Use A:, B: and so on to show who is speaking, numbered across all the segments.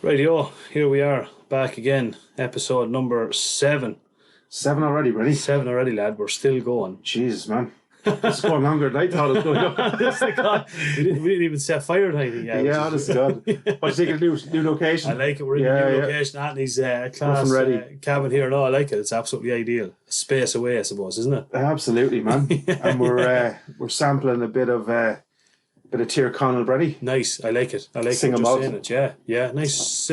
A: Rightio, here we are, back again, episode number 7.
B: 7 already, ready?
A: 7 already, lad, we're still going.
B: Jesus, man. This is going longer than I thought it was going to.
A: Honest to God, we didn't even set fire to anything yet.
B: Yeah, honest to God. But you take a new location.
A: I like it, we're in a new location, Anthony's class cabin here. No, I like it, it's absolutely ideal. A space away, I suppose, isn't it?
B: Absolutely, man. And we're sampling a bit of Tyrconnell Brenny.
A: Nice, I like it. I like
B: Sing
A: what
B: them
A: you're
B: out.
A: saying it, yeah. Nice,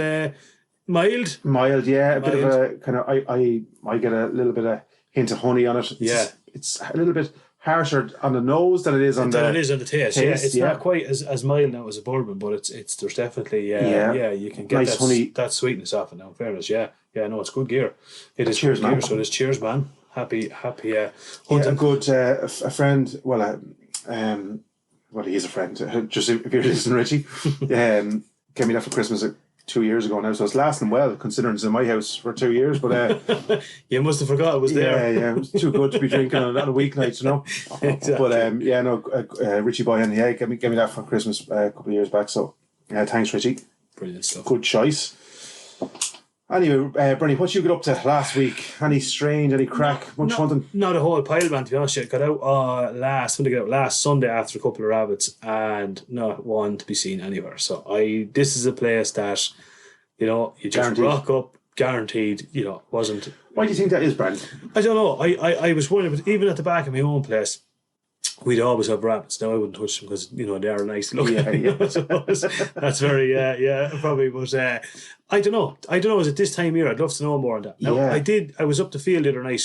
A: mild.
B: Mild, yeah. A bit
A: Mild.
B: of a kind of, I get a little bit of hint of honey on it. It's a little bit harsher on the nose than it is on
A: the taste. Yeah, it's
B: yeah.
A: not quite as mild now as a bourbon, but it's there's definitely you can get
B: Nice honey.
A: that sweetness off it now. In fairness, no, it's good gear. It is
B: Cheers,
A: good gear.
B: man.
A: So it is cheers, man. Happy.
B: Yeah, a good a friend. Well, he is a friend. Just if you're listening, Richie, gave me that for Christmas 2 years ago now, so it's lasting well considering it's in my house for 2 years. But
A: you must have forgot it was there.
B: Yeah, it was too good to be drinking on a weeknight, you know.
A: Exactly.
B: But Richie Boyan, gave me that for Christmas a couple of years back. So thanks, Richie.
A: Brilliant stuff.
B: Good choice. Anyway, Bernie, what you got up to last week? Any strange, any crack, much hunting?
A: Not a whole pile, man, to be honest. Got out last Sunday after a couple of rabbits, and not one to be seen anywhere. So this is a place that, you just
B: Guaranteed.
A: rock up, guaranteed, wasn't.
B: Why do you think that is, Brent?
A: I don't know. I was wondering, but even at the back of my own place, we'd always have rabbits. Now I wouldn't touch them because they are nice to look at.
B: Yeah.
A: So that's very probably. But I don't know. Is it this time of year? I'd love to know more on that. Now I was up the field the other night,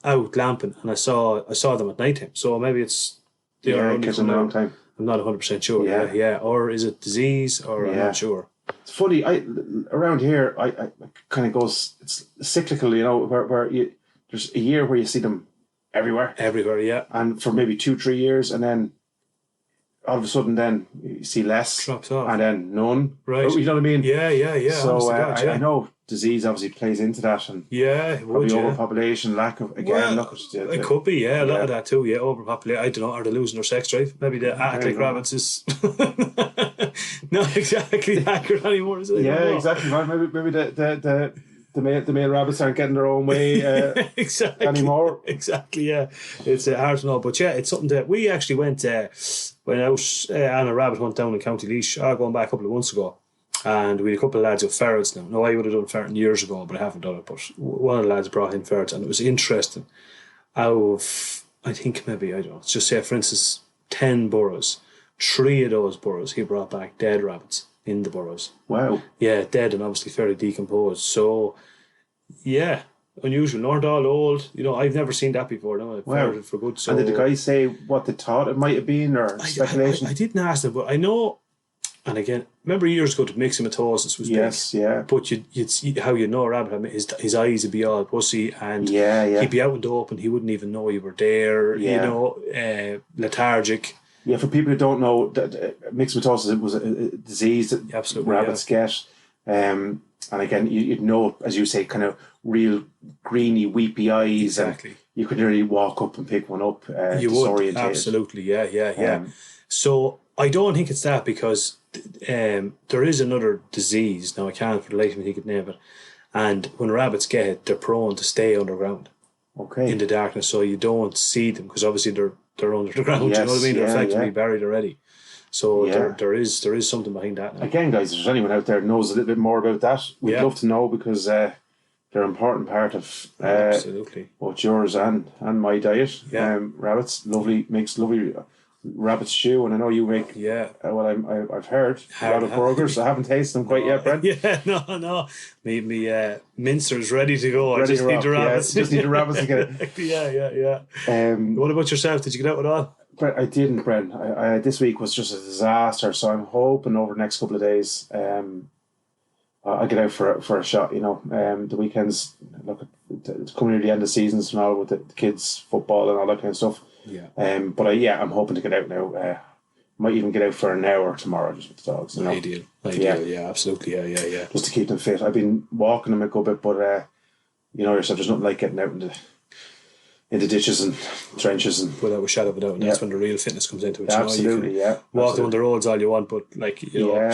A: out lamping, and I saw them at night time. So maybe it's
B: Catching them a long time.
A: I'm not 100% sure. Yeah. Or is it disease? Or I'm not sure.
B: It's funny. Around here, I kind of goes. It's cyclical, where there's a year where you see them everywhere,
A: yeah,
B: and for maybe 2-3 years, and then all of a sudden, then you see less,
A: drops off,
B: and then none.
A: Right?
B: You know what I mean?
A: Yeah.
B: So I know disease obviously plays into that, and probably overpopulation, lack of
A: it could be a lot of that too. Yeah, overpopulation. I don't know. Are they losing their sex drive? Maybe the Atlantic rabbits is not exactly accurate anymore, is it?
B: Yeah, exactly. Man. Maybe the male rabbits aren't getting their own way anymore.
A: Exactly, yeah. It's hard to know. But it's something that we actually went out on a rabbit hunt down in County Laois, going back a couple of months ago. And we had a couple of lads with ferrets now. No, I would have done ferreting years ago, but I haven't done it. But one of the lads brought in ferrets, and it was interesting. Out of, I think maybe, I don't know, let's just say, for instance, 10 burrows, 3 of those burrows he brought back dead rabbits in the burrows.
B: Wow.
A: Yeah, dead and obviously fairly decomposed. So, yeah, unusual. Not all old. I've never seen that before. No, I've ferreted for good. So,
B: and did the guys say what they thought it might have been, or speculation?
A: I didn't ask them, but I know. And again, remember years ago, myxomatosis was big.
B: Yes, yeah.
A: But you'd see how a rabbit, his eyes would be all pussy, and he'd be out in the open. He wouldn't even know you were there.
B: Yeah.
A: Lethargic.
B: Yeah, for people who don't know, myxomatosis was a disease that rabbits get. And again, you'd know, as you say, kind of real greeny, weepy eyes.
A: Exactly.
B: And you could really walk up and pick one up.
A: You would, absolutely, yeah. So I don't think it's that, because there is another disease. Now I can't for the life of me think of the name of it. And when rabbits get it, they're prone to stay underground.
B: Okay.
A: In the darkness, so you don't see them, because obviously they're under the ground.
B: Yes,
A: you know what I mean? They're effectively
B: yeah.
A: buried already. So there is something behind that now.
B: Again, guys, if there's anyone out there who knows a little bit more about that, we'd love to know, because they're an important part of
A: absolutely
B: both yours and my diet.
A: Yeah.
B: Rabbits makes lovely rabbit stew, and I know you make. I've heard a lot of burgers. I haven't tasted them quite yet, Brent.
A: Yeah, no. Me mincer's ready to go. I just need the rabbits.
B: Just need the rabbits to get it.
A: Yeah. What about yourself? Did you get out at all?
B: Brent, I didn't, Brent. I this week was just a disaster. So I'm hoping over the next couple of days, I'll get out for a shot. The weekends. Look, it's coming near the end of the seasons now with the kids' football and all that kind of stuff.
A: Yeah.
B: But I'm hoping to get out now. Might even get out for an hour tomorrow just with the dogs.
A: Ideal. Yeah, absolutely. Yeah.
B: Just to keep them fit. I've been walking them a good bit, but yourself, there's nothing like getting out in the ditches and trenches and
A: without a shadow of a doubt. And that's when the real fitness comes into it.
B: Absolutely,
A: Walk on the roads all you want, but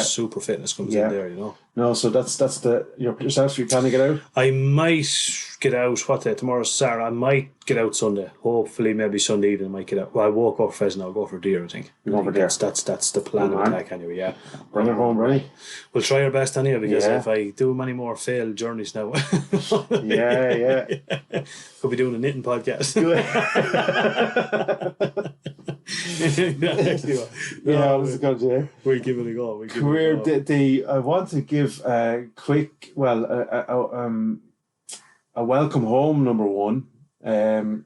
A: super fitness comes in there.
B: No, so that's yourself. You planning to get out?
A: I might get out. What day? Tomorrow's Saturday. I might get out Sunday. Hopefully, maybe Sunday evening I might get out. Well, I walk off Fresno. I'll go for deer. I think.
B: You're going for deer?
A: That's the plan of attack anyway. Yeah.
B: Bring it home, Ronnie.
A: We'll try our best anyway, because if I do many more failed journeys now,
B: yeah.
A: could be doing a knitting podcast.
B: Yeah, this is good. Yeah,
A: we'll give it a go.
B: I want to give a quick, a welcome home, number one, to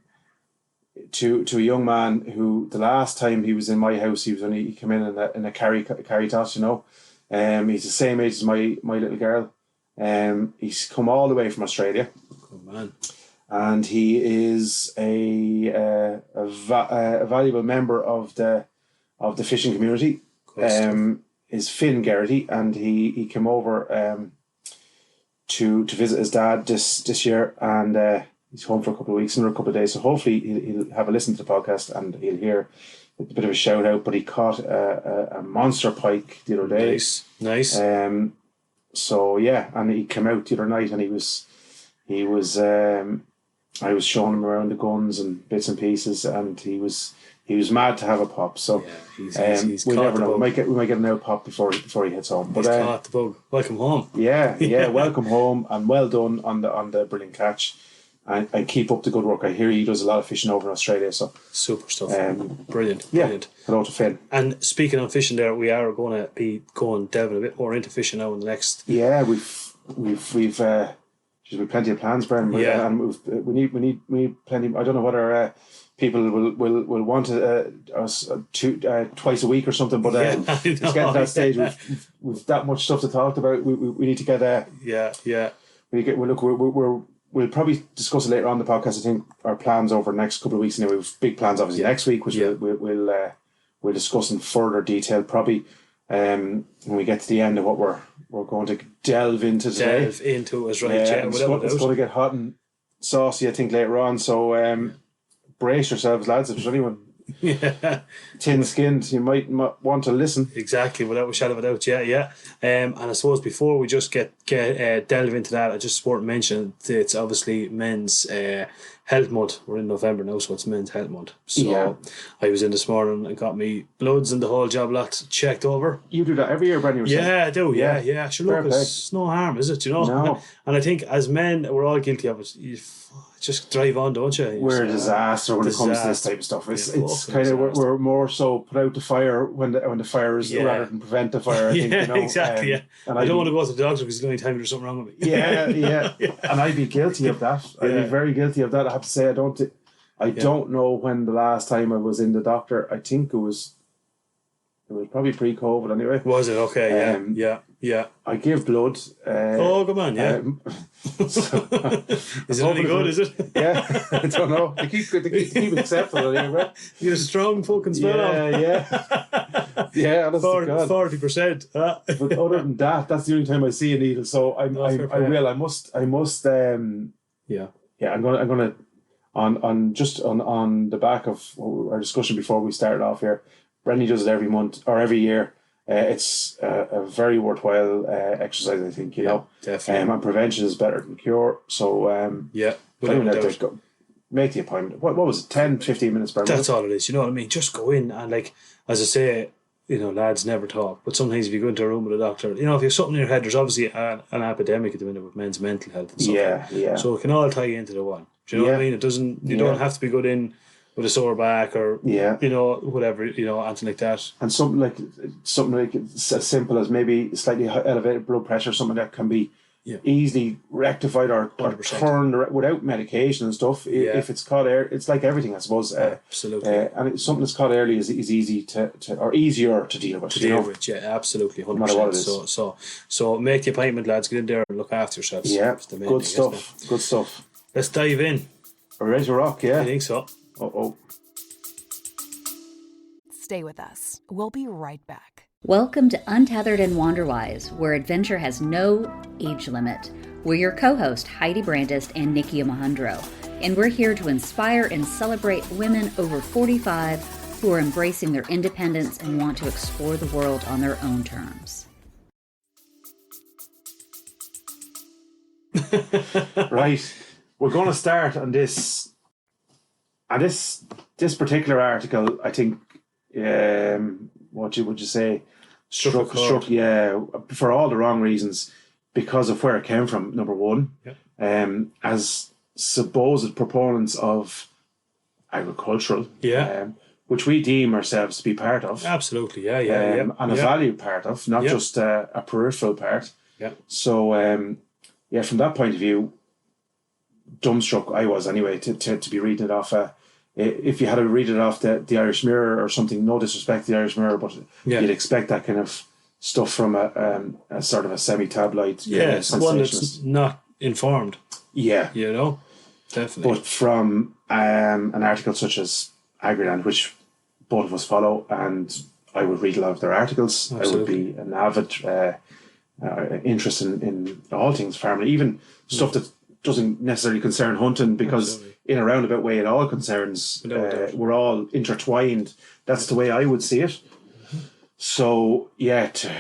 B: a young man who the last time he was in my house, he came in a Caritas, you know. He's the same age as my little girl. He's come all the way from Australia.
A: Good man.
B: And he is a valuable member of the fishing community. Is Finn Geraghty, and he came over to visit his dad this year, and he's home for a couple of weeks, another couple of days. So hopefully he'll have a listen to the podcast and he'll hear a bit of a shout out. But he caught a monster pike the other day.
A: Nice.
B: So yeah, and he came out the other night, and he was. I was showing him around the guns and bits and pieces, and he was mad to have a pop. So
A: he's
B: we never know.
A: We
B: might get an out pop before he heads home. But
A: he's caught the bug. Welcome home.
B: Yeah. Welcome home, and well done on the brilliant catch. And keep up the good work. I hear he does a lot of fishing over in Australia. So
A: super stuff. Brilliant.
B: Hello to Finn.
A: And speaking of fishing, there we are going to be delving a bit more into fishing now in the next.
B: Yeah, we've plenty of plans, Brendan.
A: Yeah,
B: and we need plenty. I don't know whether people will want us twice a week or something, but it's getting to that stage. We've that much stuff to talk about. We need to get We'll probably discuss it later on in the podcast. I think our plans over the next couple of weeks. Anyway, we've big plans obviously next week, which we'll discuss in further detail. Probably when we get to the end of what we're going to delve into today.
A: Delve into is right. Yeah,
B: it's going to get hot and saucy, I think, later on. So brace yourselves, lads. If there's anyone thin-skinned, you might want to listen.
A: Exactly, without a shadow of a doubt. Yeah. And I suppose before we just get delve into that, I just want to mention that it's obviously Men's Health Month. We're in November now, so it's Men's Health Month. So I was in this morning and got me bloods and the whole job lot checked over.
B: You do that every year, Brendan?
A: Yeah, I do. Yeah. Sure, look, it's no harm, is it? You know.
B: No.
A: And I think as men, we're all guilty of it. You just drive on, don't you?
B: We're a disaster when it comes to this type of stuff. It's kind of we're more so put out the fire when the fire is rather than prevent the fire. I think,
A: exactly. And I don't want to go to the doctor because the only time there's something wrong with me.
B: Yeah. And I'd be guilty of that. I'd be very guilty of that. I have to say, I don't know when the last time I was in the doctor. I think it was probably pre-COVID anyway.
A: Was it? Okay. Yeah.
B: I give blood.
A: Come on, yeah. Is it any good? Is it?
B: Yeah, I don't know. They keep it acceptable anyway.
A: You get a strong fucking smell.
B: Yeah.
A: 40%.
B: But other than that, that's the only time I see a needle. So I must. I'm gonna on the back of our discussion before we started off here. Brendan does it every month or every year. It's a very worthwhile exercise, I think, you know.
A: Definitely.
B: And prevention is better than cure. So, make the appointment. What was it, 10, 15 minutes, Brendan?
A: That's all it is, you know what I mean? Just go in and, like, as I say, you know, lads never talk, but sometimes if you go into a room with a doctor, you know, if you have something in your head, there's obviously an epidemic at the minute with men's mental health and stuff.
B: Yeah.
A: So it can all tie into the one. Do you know what I mean? It doesn't, you don't have to be good in with a sore back or you know, whatever, you know, anything like that. And
B: something like as simple as maybe slightly elevated blood pressure, something that can be easily rectified or turned without medication and stuff. If it's caught early, it's like everything, I suppose.
A: Absolutely.
B: And it's something that's caught early is easy to or easier to deal with.
A: Absolutely, 100%.
B: No matter what it is.
A: So make the appointment, lads. Get in there and look after yourselves.
B: Yeah, good stuff.
A: Let's dive in.
B: Are we ready to rock? Yeah,
A: I think so.
C: Stay with us. We'll be right back.
D: Welcome to Untethered and Wanderwise, where adventure has no age limit. We're your co-host, Heidi Brandis and Nikki Amahundro, and we're here to inspire and celebrate women over 45 who are embracing their independence and want to explore the world on their own terms.
B: Right. We're going to start on this. And this particular article, I think, would you say, struck, for all the wrong reasons, because of where it came from. Number one, as supposed proponents of agricultural, which we deem ourselves to be part of.
A: Absolutely,
B: and a valued part of, not just a peripheral part.
A: Yeah.
B: So, from that point of view, dumbstruck I was anyway to be reading it off. If you had to read it off the Irish Mirror or something, no disrespect to the Irish Mirror, but you'd expect that kind of stuff from a sort of a semi-tabloid.
A: One that's not informed.
B: Yeah.
A: Definitely.
B: But from an article such as Agriland, which both of us follow, and I would read a lot of their articles.
A: Absolutely.
B: I would be an avid interest in all things farming, even stuff that doesn't necessarily concern hunting, because in a roundabout way it all concerns. We're all intertwined. That's the way I would see it. So to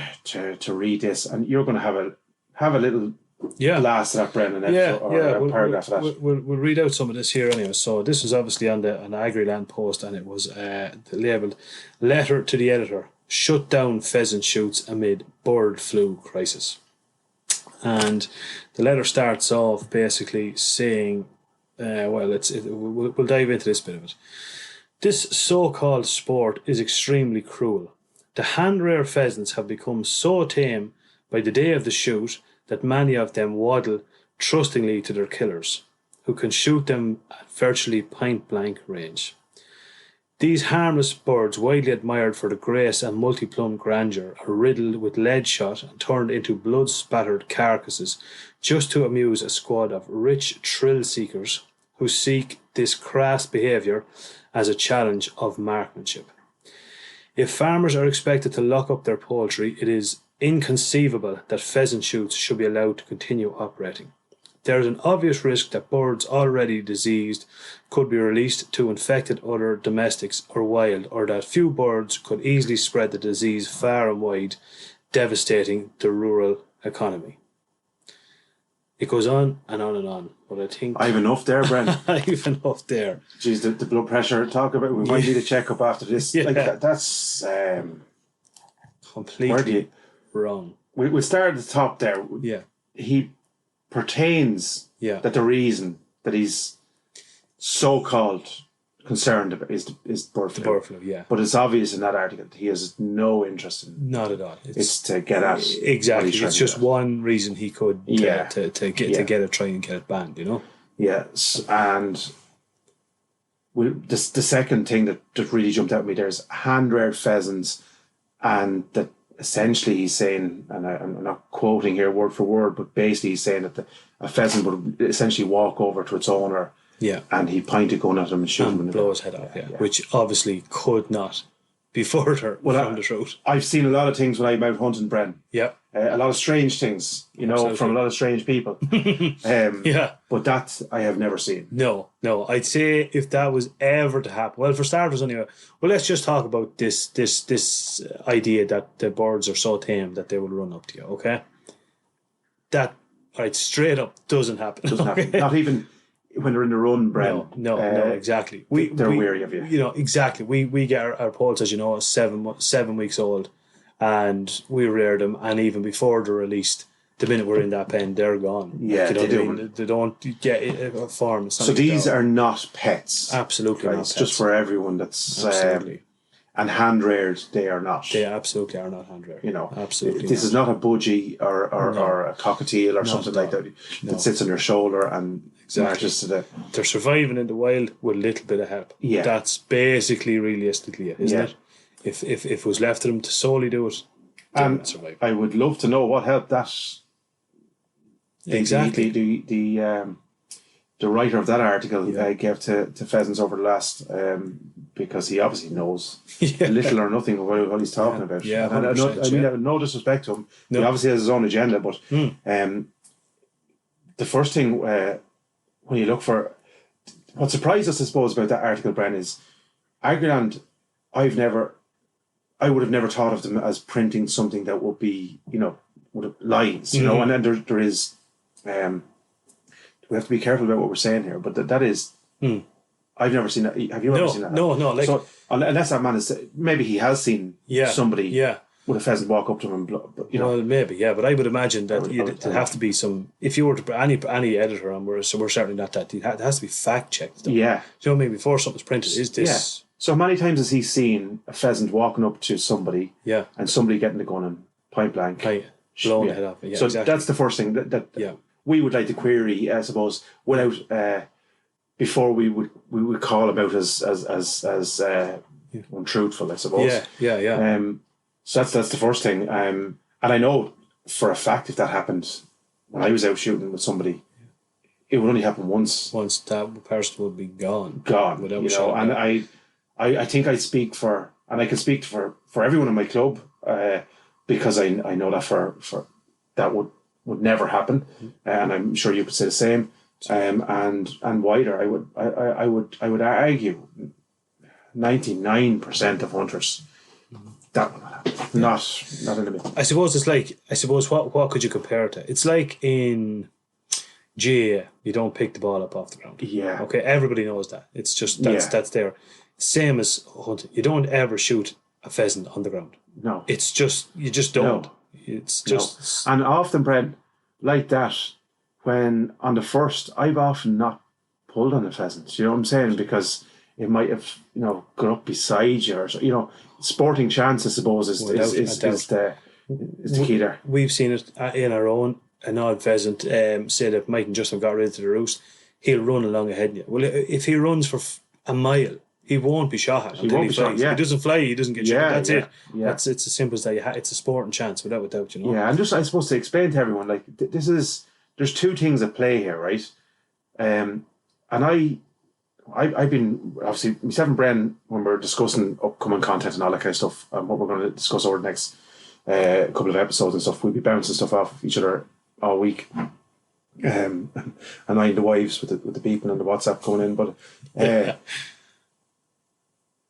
B: read this, and you're going to have a little blast of that, Brendan, or a paragraph of that.
A: We'll read out some of this here anyway. So this was obviously on an Agriland post, and it was labelled "Letter to the Editor: Shut down pheasant shoots amid bird flu crisis." And the letter starts off basically saying, we'll dive into this bit of it. This so-called sport is extremely cruel. The hand-reared pheasants have become so tame by the day of the shoot that many of them waddle trustingly to their killers, who can shoot them at virtually point-blank range. These harmless birds, widely admired for the grace and multi-plumed grandeur, are riddled with lead shot and turned into blood-spattered carcasses just to amuse a squad of rich thrill-seekers who seek this crass behaviour as a challenge of marksmanship. If farmers are expected to lock up their poultry, it is inconceivable that pheasant shoots should be allowed to continue operating. There is an obvious risk that birds already diseased could be released to infected other domestics or wild, or that few birds could easily spread the disease far and wide, devastating the rural economy. It goes on and on and on, but I think...
B: I have enough there, Bren.
A: I have enough there.
B: Jeez, the blood pressure, talk about, we might need a check-up after this. That's...
A: completely wrong.
B: We'll start at the top there.
A: Yeah.
B: He pertains that the reason that he's so-called concerned about is bird flu.
A: The bird flu, yeah.
B: But it's obvious in that article that he has no interest in.
A: Not at all.
B: It's to get at.
A: Exactly. It's just one reason he could to get it, try and get it banned,
B: Yes, and the second thing that really jumped out at me there is hand-reared pheasants, and that essentially he's saying, and I'm not quoting here word for word, but basically he's saying that a pheasant would essentially walk over to its owner, and he'd point a gun at him and shoot him
A: and blow his head off, which obviously could not be further from the truth.
B: I've seen a lot of things when I'm out hunting, Bren.
A: Yeah.
B: A lot of strange things, from a lot of strange people. But that I have never seen.
A: No. I'd say if that was ever to happen, well, for starters anyway, let's just talk about this idea that the birds are so tame that they will run up to you, okay? That, straight up, doesn't happen.
B: Doesn't happen. Not even when they're in the run, Bren.
A: No, exactly.
B: They're weary of you.
A: Exactly. We get our poults, as you know, 7 weeks old, and we rear them, and even before they're released, the minute we're in that pen, they're gone.
B: Yeah,
A: they don't get a farm.
B: So these are not pets.
A: Absolutely not
B: It's
A: pets.
B: just for everyone that's...
A: Absolutely.
B: And hand-reared, they are not.
A: They absolutely are not hand-reared. Absolutely.
B: This is not a budgie or a cockatiel or something like that that sits on your shoulder and marches to the...
A: They're surviving in the wild with a little bit of help.
B: Yeah.
A: That's basically realistically it, isn't it? If it was left to them to solely do it, they wouldn't survive.
B: I would love to know what help that...
A: Exactly.
B: The writer of that article gave to pheasants over the last... because he obviously knows little or nothing of what he's talking about.
A: Yeah,
B: and I mean, no disrespect to him. No. He obviously has his own agenda, but the first thing when you look for... What surprised us, I suppose, about that article, Bren, is Agriland, I would have never thought of them as printing something that would be, would have lies, and then there is we have to be careful about what we're saying here, but that is. I've never seen that. Have you ever seen that?
A: No. Like,
B: so unless that man is, maybe he has seen somebody with a pheasant walk up to him, you know.
A: Well, maybe, yeah, but I would imagine that there'd have to be some. If you were to put any editor on, we're certainly not that. It has to be fact checked.
B: Yeah.
A: Do you know what I mean? Before something's printed, is this?
B: Yeah. So many times has he seen a pheasant walking up to somebody, and somebody getting the gun and point blank,
A: blowing the head off. Yeah,
B: so
A: exactly.
B: that's the first thing that we would like to query, I suppose, without before we would call him out as untruthful, I suppose.
A: Yeah.
B: So that's the first thing. And I know for a fact if that happened when I was out shooting with somebody, it would only happen once.
A: Once that person would be gone.
B: Without and I think I speak for, and I can speak for everyone in my club, because I know that for that would never happen, and I'm sure you could say the same. And wider, I would argue 99% of hunters that will not happen. Not in the middle.
A: I suppose what could you compare it to? It's like in GAA, you don't pick the ball up off the ground.
B: Yeah.
A: Okay, everybody knows that. It's just that's there. Same as hunting. You don't ever shoot a pheasant on the ground.
B: No.
A: It's just you just don't.
B: No.
A: It's just
B: and often, Brent, like that, when on the first, I've often not pulled on a pheasant. You know what I'm saying? Because it might have, gone up beside you, or sporting chance, I suppose, is the key there.
A: We've seen it in our own. An odd pheasant, say that Mike and Justin got rid of the roost, he'll run along ahead of you. Well, if he runs for a mile, he won't be shot at until he flies. He doesn't fly, he doesn't get shot. That's it. Yeah. It's as simple as that. It's a sporting chance, without doubt.
B: Yeah, and just I suppose to explain to everyone, like there's two things at play here, right? And I've been, obviously, myself and Bren, when we're discussing upcoming content and all that kind of stuff, and what we're going to discuss over the next couple of episodes and stuff, we'll be bouncing stuff off each other all week, and I and the wives with the beeping and the WhatsApp coming in, but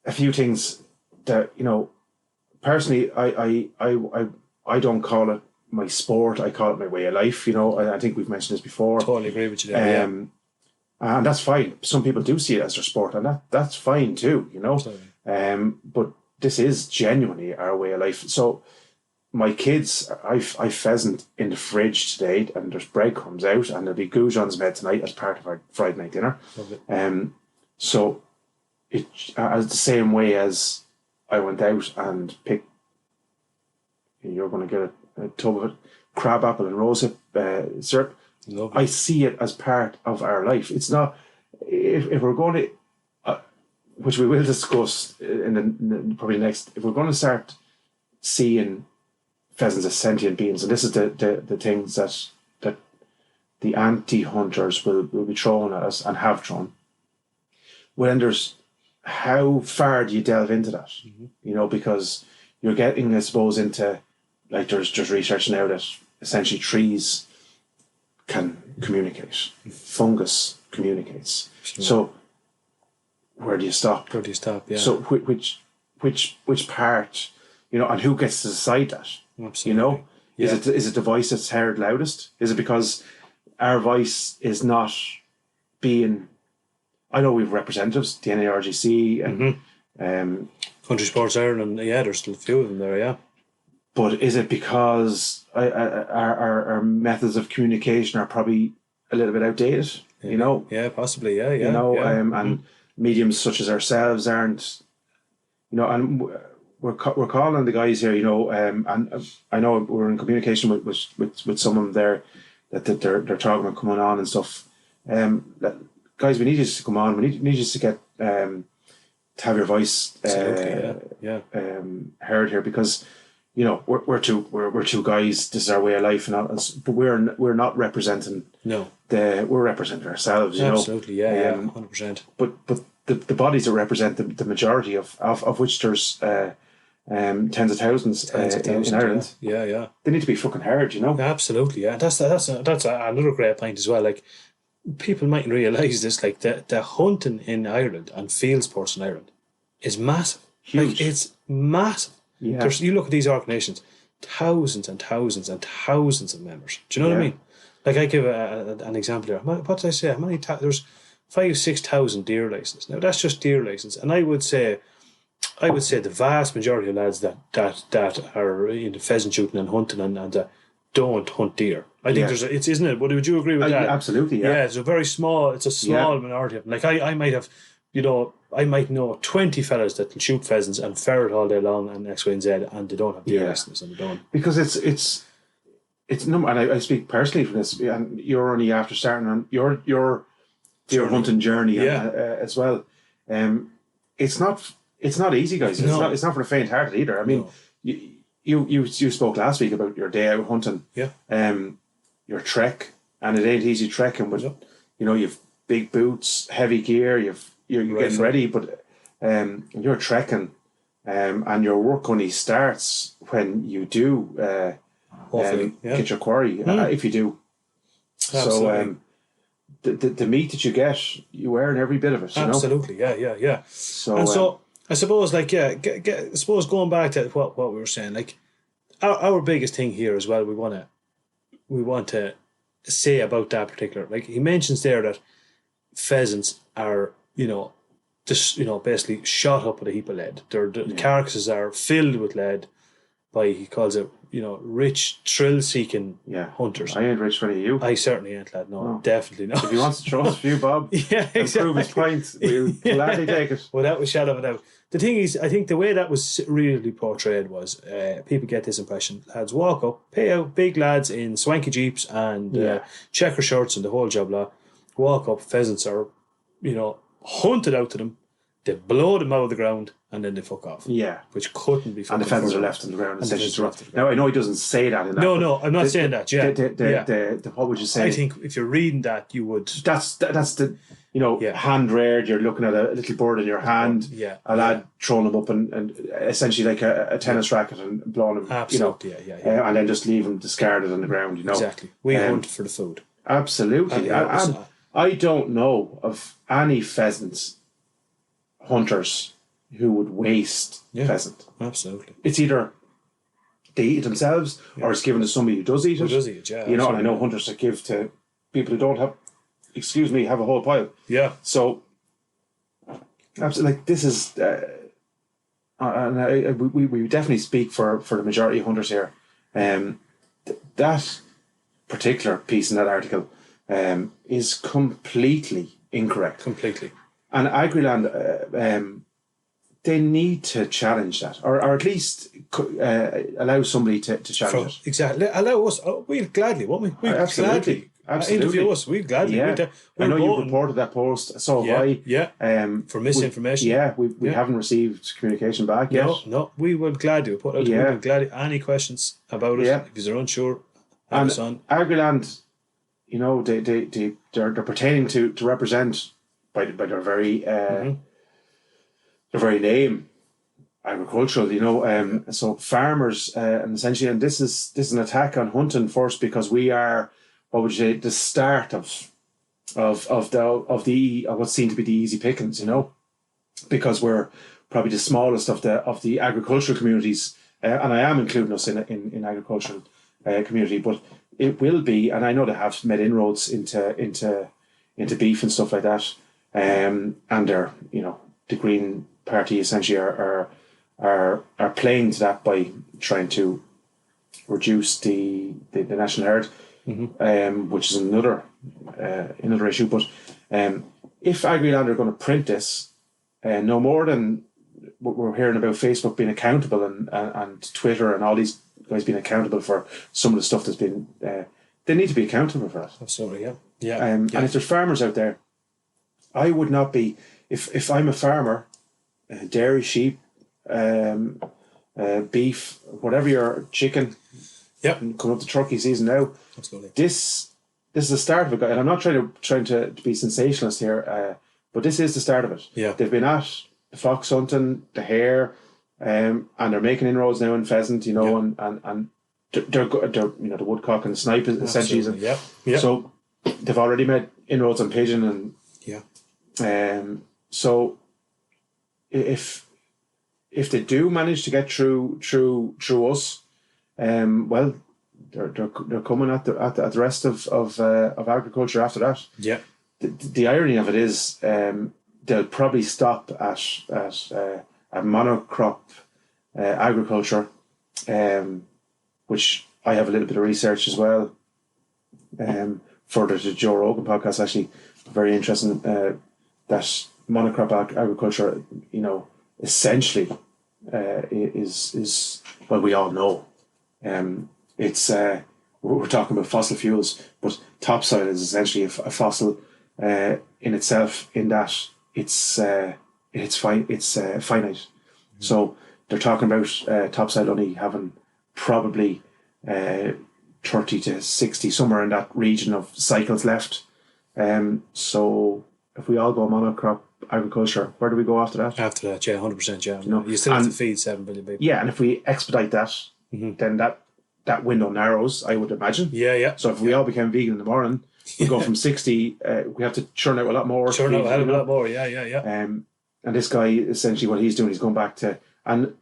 B: a few things that personally, I don't call it my sport. I call it my way of life. I think we've mentioned this before.
A: Totally agree with you there.
B: And that's fine. Some people do see it as their sport, and that's fine too. But this is genuinely our way of life. So. My kids, I've pheasant in the fridge today, and there's breadcrumbs out, and there'll be goujons made tonight as part of our Friday night dinner. So it as the same way as I went out and picked. You're going to get a tub of it, crab apple and rosehip syrup.
A: Lovely.
B: I see it as part of our life. It's not if we're going to, which we will discuss in probably next. If we're going to start seeing pheasants as sentient beings, and this is the things that the anti-hunters will be throwing at us and have thrown. Well, then there's how far do you delve into that? Because you're getting, I suppose, into, like, there's just research now that essentially trees can communicate, fungus communicates.
A: Sure.
B: So where do you stop?
A: Yeah.
B: So which part, and who gets to decide that?
A: Absolutely.
B: Is it the voice that's heard loudest? Is it because our voice is not being? I know we've representatives, the NARGC and
A: Country Sports Ireland. Yeah, there's still a few of them there. Yeah.
B: But is it because our methods of communication are probably a little bit outdated?
A: Yeah, possibly. Yeah.
B: And mediums such as ourselves aren't. And. We're calling the guys here, and I know we're in communication with some of them there that they're talking about coming on and stuff. Guys, we need you to come on. We need you to get to have your voice heard here, because we're two guys. This is our way of life, but we're not representing.
A: No,
B: we're representing ourselves.
A: Absolutely, 100%.
B: But the bodies that represent the majority of which there's. Tens of thousands in Ireland.
A: Yeah.
B: They need to be fucking heard,
A: Absolutely, yeah. That's another great point as well. Like, people mightn't realise this. Like, the hunting in Ireland and field sports in Ireland is massive.
B: Huge.
A: Like, it's massive.
B: Yeah.
A: You look at these organisations, thousands and thousands and thousands of members. Do you know what I mean? Like I give an example here. What did I say? How many? There's 5,000-6,000 deer licenses. Now that's just deer license, and I would say the vast majority of lads that are into pheasant shooting and hunting and don't hunt deer. I think it's isn't it? Would you agree with that?
B: Absolutely, yeah.
A: Yeah, it's a small minority of them. Like I might have, I might know 20 fellas that can shoot pheasants and ferret all day long and X, Y, and Z, and they don't have deer licenses and they don't.
B: Because it's and I speak personally from this, and you're only after starting on your deer hunting journey as well. It's not easy, guys. It's not for the faint-hearted either. I mean, you spoke last week about your day out hunting.
A: Yeah.
B: Your trek, and it ain't easy trekking, but you've big boots, heavy gear, you're getting ready, but you're trekking, and your work only starts when you do get your quarry, if you do.
A: Absolutely.
B: So the meat that you get, you earn every bit of it.
A: Absolutely, yeah. So I suppose, like, I suppose going back to what we were saying, like, our biggest thing here as well, we want to say about that particular, like, he mentions there that pheasants are, just, basically shot up with a heap of lead. The carcasses are filled with lead by, he calls it, rich thrill-seeking hunters.
B: I ain't rich for you.
A: I certainly ain't, lad. No, definitely not.
B: If he wants to throw us a few bob
A: and
B: prove his point, we'll gladly take it.
A: Without a shadow of a doubt. The thing is, I think the way that was really portrayed was people get this impression. Lads walk up, pay out, big lads in swanky jeeps and checker shirts and the whole job lot. Walk up, pheasants are, hunted out to them. They blow them out of the ground and then they fuck off.
B: Yeah.
A: Which couldn't be fucking.
B: And the pheasants are left on the ground. Now, I know he doesn't say that in that.
A: No, I'm not saying that. Yeah.
B: What would you say?
A: I think if you're reading that, you would.
B: That's the hand reared. You're looking at a little bird in your hand.
A: Yeah.
B: A lad throwing them up and essentially like a tennis racket and blowing them.
A: Absolutely.
B: And then just leave them discarded on the ground.
A: Exactly. We hunt for the food.
B: Absolutely. I don't know of any pheasants hunters who would waste pheasant.
A: Absolutely.
B: It's either they eat it themselves or it's given to somebody who does eat it. And I know hunters that give to people who don't have, have a whole pile.
A: Yeah.
B: So, absolutely, like, this is, we definitely speak for the majority of hunters here. That particular piece in that article is completely incorrect.
A: Completely.
B: And Agriland, they need to challenge that, or at least allow somebody to challenge it.
A: Exactly. Allow us. We'll gladly, won't we? We'll
B: absolutely.
A: Interview us. We'll gladly.
B: Yeah. I know you've reported that post. So have I.
A: Yeah. For misinformation.
B: We haven't received communication back yet.
A: No. We will gladly put out. We will gladly. Any questions about it? If you're unsure, have us on.
B: Agriland, they're pertaining to represent by their very their very name, agricultural. So farmers, and essentially, and this is an attack on hunting first, because we are, what would you say, the start of what's seen to be the easy pickings, because we're probably the smallest of the agricultural communities, and I am including us in agricultural community, but it will be, and I know they have made inroads into beef and stuff like that. And they're, the Green Party essentially are playing to that by trying to reduce the national herd, which is another issue. But if Agriland are going to print this, no more than what we're hearing about Facebook being accountable and Twitter and all these guys being accountable for some of the stuff that's been, they need to be accountable for it.
A: Absolutely, yeah.
B: And if there's farmers out there, I would not be, if I'm a farmer, dairy, sheep, beef, whatever your chicken, coming up to turkey season now.
A: Absolutely.
B: This is the start of it, and I'm not trying to be sensationalist here, but this is the start of it.
A: Yeah.
B: They've been at the fox hunting, the hare, and they're making inroads now in pheasant, and they're the woodcock and the snipe essentially.
A: Yeah.
B: So they've already made inroads on pigeon and. So if they do manage to get through us, well, they're coming at the rest of agriculture after that.
A: Yeah.
B: The irony of it is, they'll probably stop at monocrop agriculture, which I have a little bit of research as well. Further to Joe Rogan podcast, actually, very interesting. That monocrop agriculture, essentially, is well, we all know. It's we're talking about fossil fuels, but topsoil is essentially a fossil in itself, in that it's finite. So they're talking about topsoil only having probably 30 to 60, somewhere in that region of cycles left. So if we all go monocrop agriculture, where do we go after that?
A: After that, yeah, 100%, yeah. You still have to feed 7 billion people.
B: Yeah, and if we expedite that, then that window narrows, I would imagine.
A: Yeah.
B: So if we all became vegan in the morning, we go from 60, we have to churn out a lot more.
A: Churn out a hell of a lot more, yeah.
B: And this guy, essentially what he's doing, he's going back to, and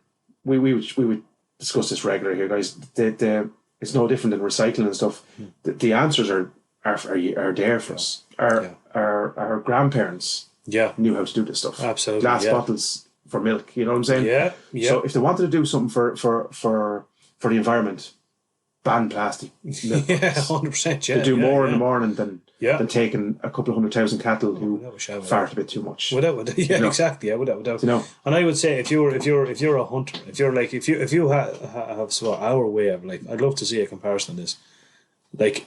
B: we would discuss this regularly here, guys. It's no different than recycling and stuff. The answers are there for us. Our grandparents knew how to do this stuff.
A: Absolutely.
B: Glass bottles for milk, you know what I'm saying?
A: Yeah.
B: So if they wanted to do something for the environment, ban plastic.
A: Yeah, 100%. Yeah.
B: To do more in the morning than
A: Yeah.
B: taking a couple of 100,000 cattle who fart a bit too much.
A: Without, exactly. Yeah, without. And I would say if you're a hunter, if you have sort of our way of like, I'd love to see a comparison on this. Like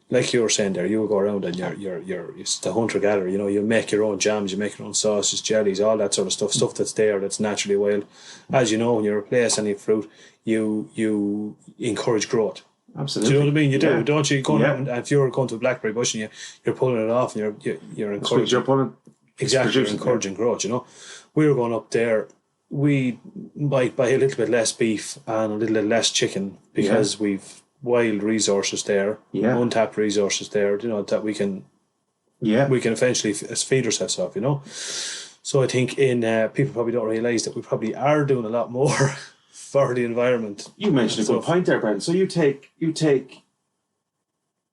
A: like you were saying there, you would go around and you're the hunter gatherer. You make your own jams, you make your own sauces, jellies, all that sort of stuff that's there, that's naturally wild. As you know, when you replace any fruit, you encourage growth.
B: Absolutely.
A: Do you know what I mean? You do,
B: Yeah.
A: don't you? And if you're going to a blackberry bush and you're pulling it off, and you're encouraging.
B: You're pulling.
A: Exactly, you're encouraging growth. We were going up there. We might buy a little bit less beef and a little bit less chicken because we've wild resources there, untapped resources there. That we can eventually feed ourselves off. So I think people probably don't realise that we probably are doing a lot more for the environment.
B: You mentioned a good point there, Brendan. So you take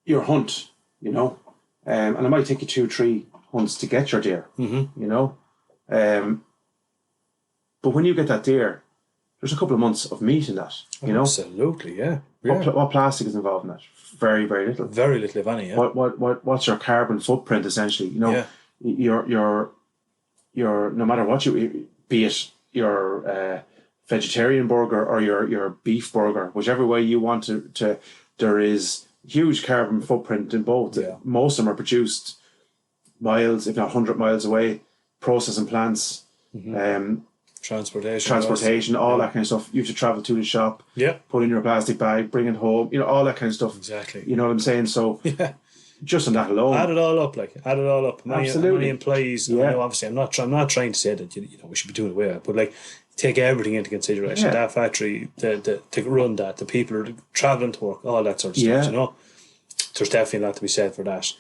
B: your hunt, and it might take you 2-3 hunts to get your deer. But when you get that deer, there's a couple of months of meat in that.
A: Absolutely, yeah.
B: What plastic is involved in that? Very, very little.
A: Very little, if any. Yeah.
B: What's your carbon footprint essentially? Your no matter what you, be it your vegetarian burger or your beef burger, whichever way you want to there is huge carbon footprint in both.
A: Yeah.
B: Most of them are produced miles, if not 100 miles away. Processing plants, transportation, all that kind of stuff. You have to travel to the shop, put in your plastic bag, bring it home, all that kind of stuff.
A: Exactly.
B: You know what I'm saying? So just on that alone,
A: add it all up.
B: Absolutely.
A: Many employees. Obviously, I'm not trying to say that we should be doing away with it, but take everything into consideration. That factory, to run that, the people who are traveling to work, all that sort of stuff. There's definitely a lot to be said for that.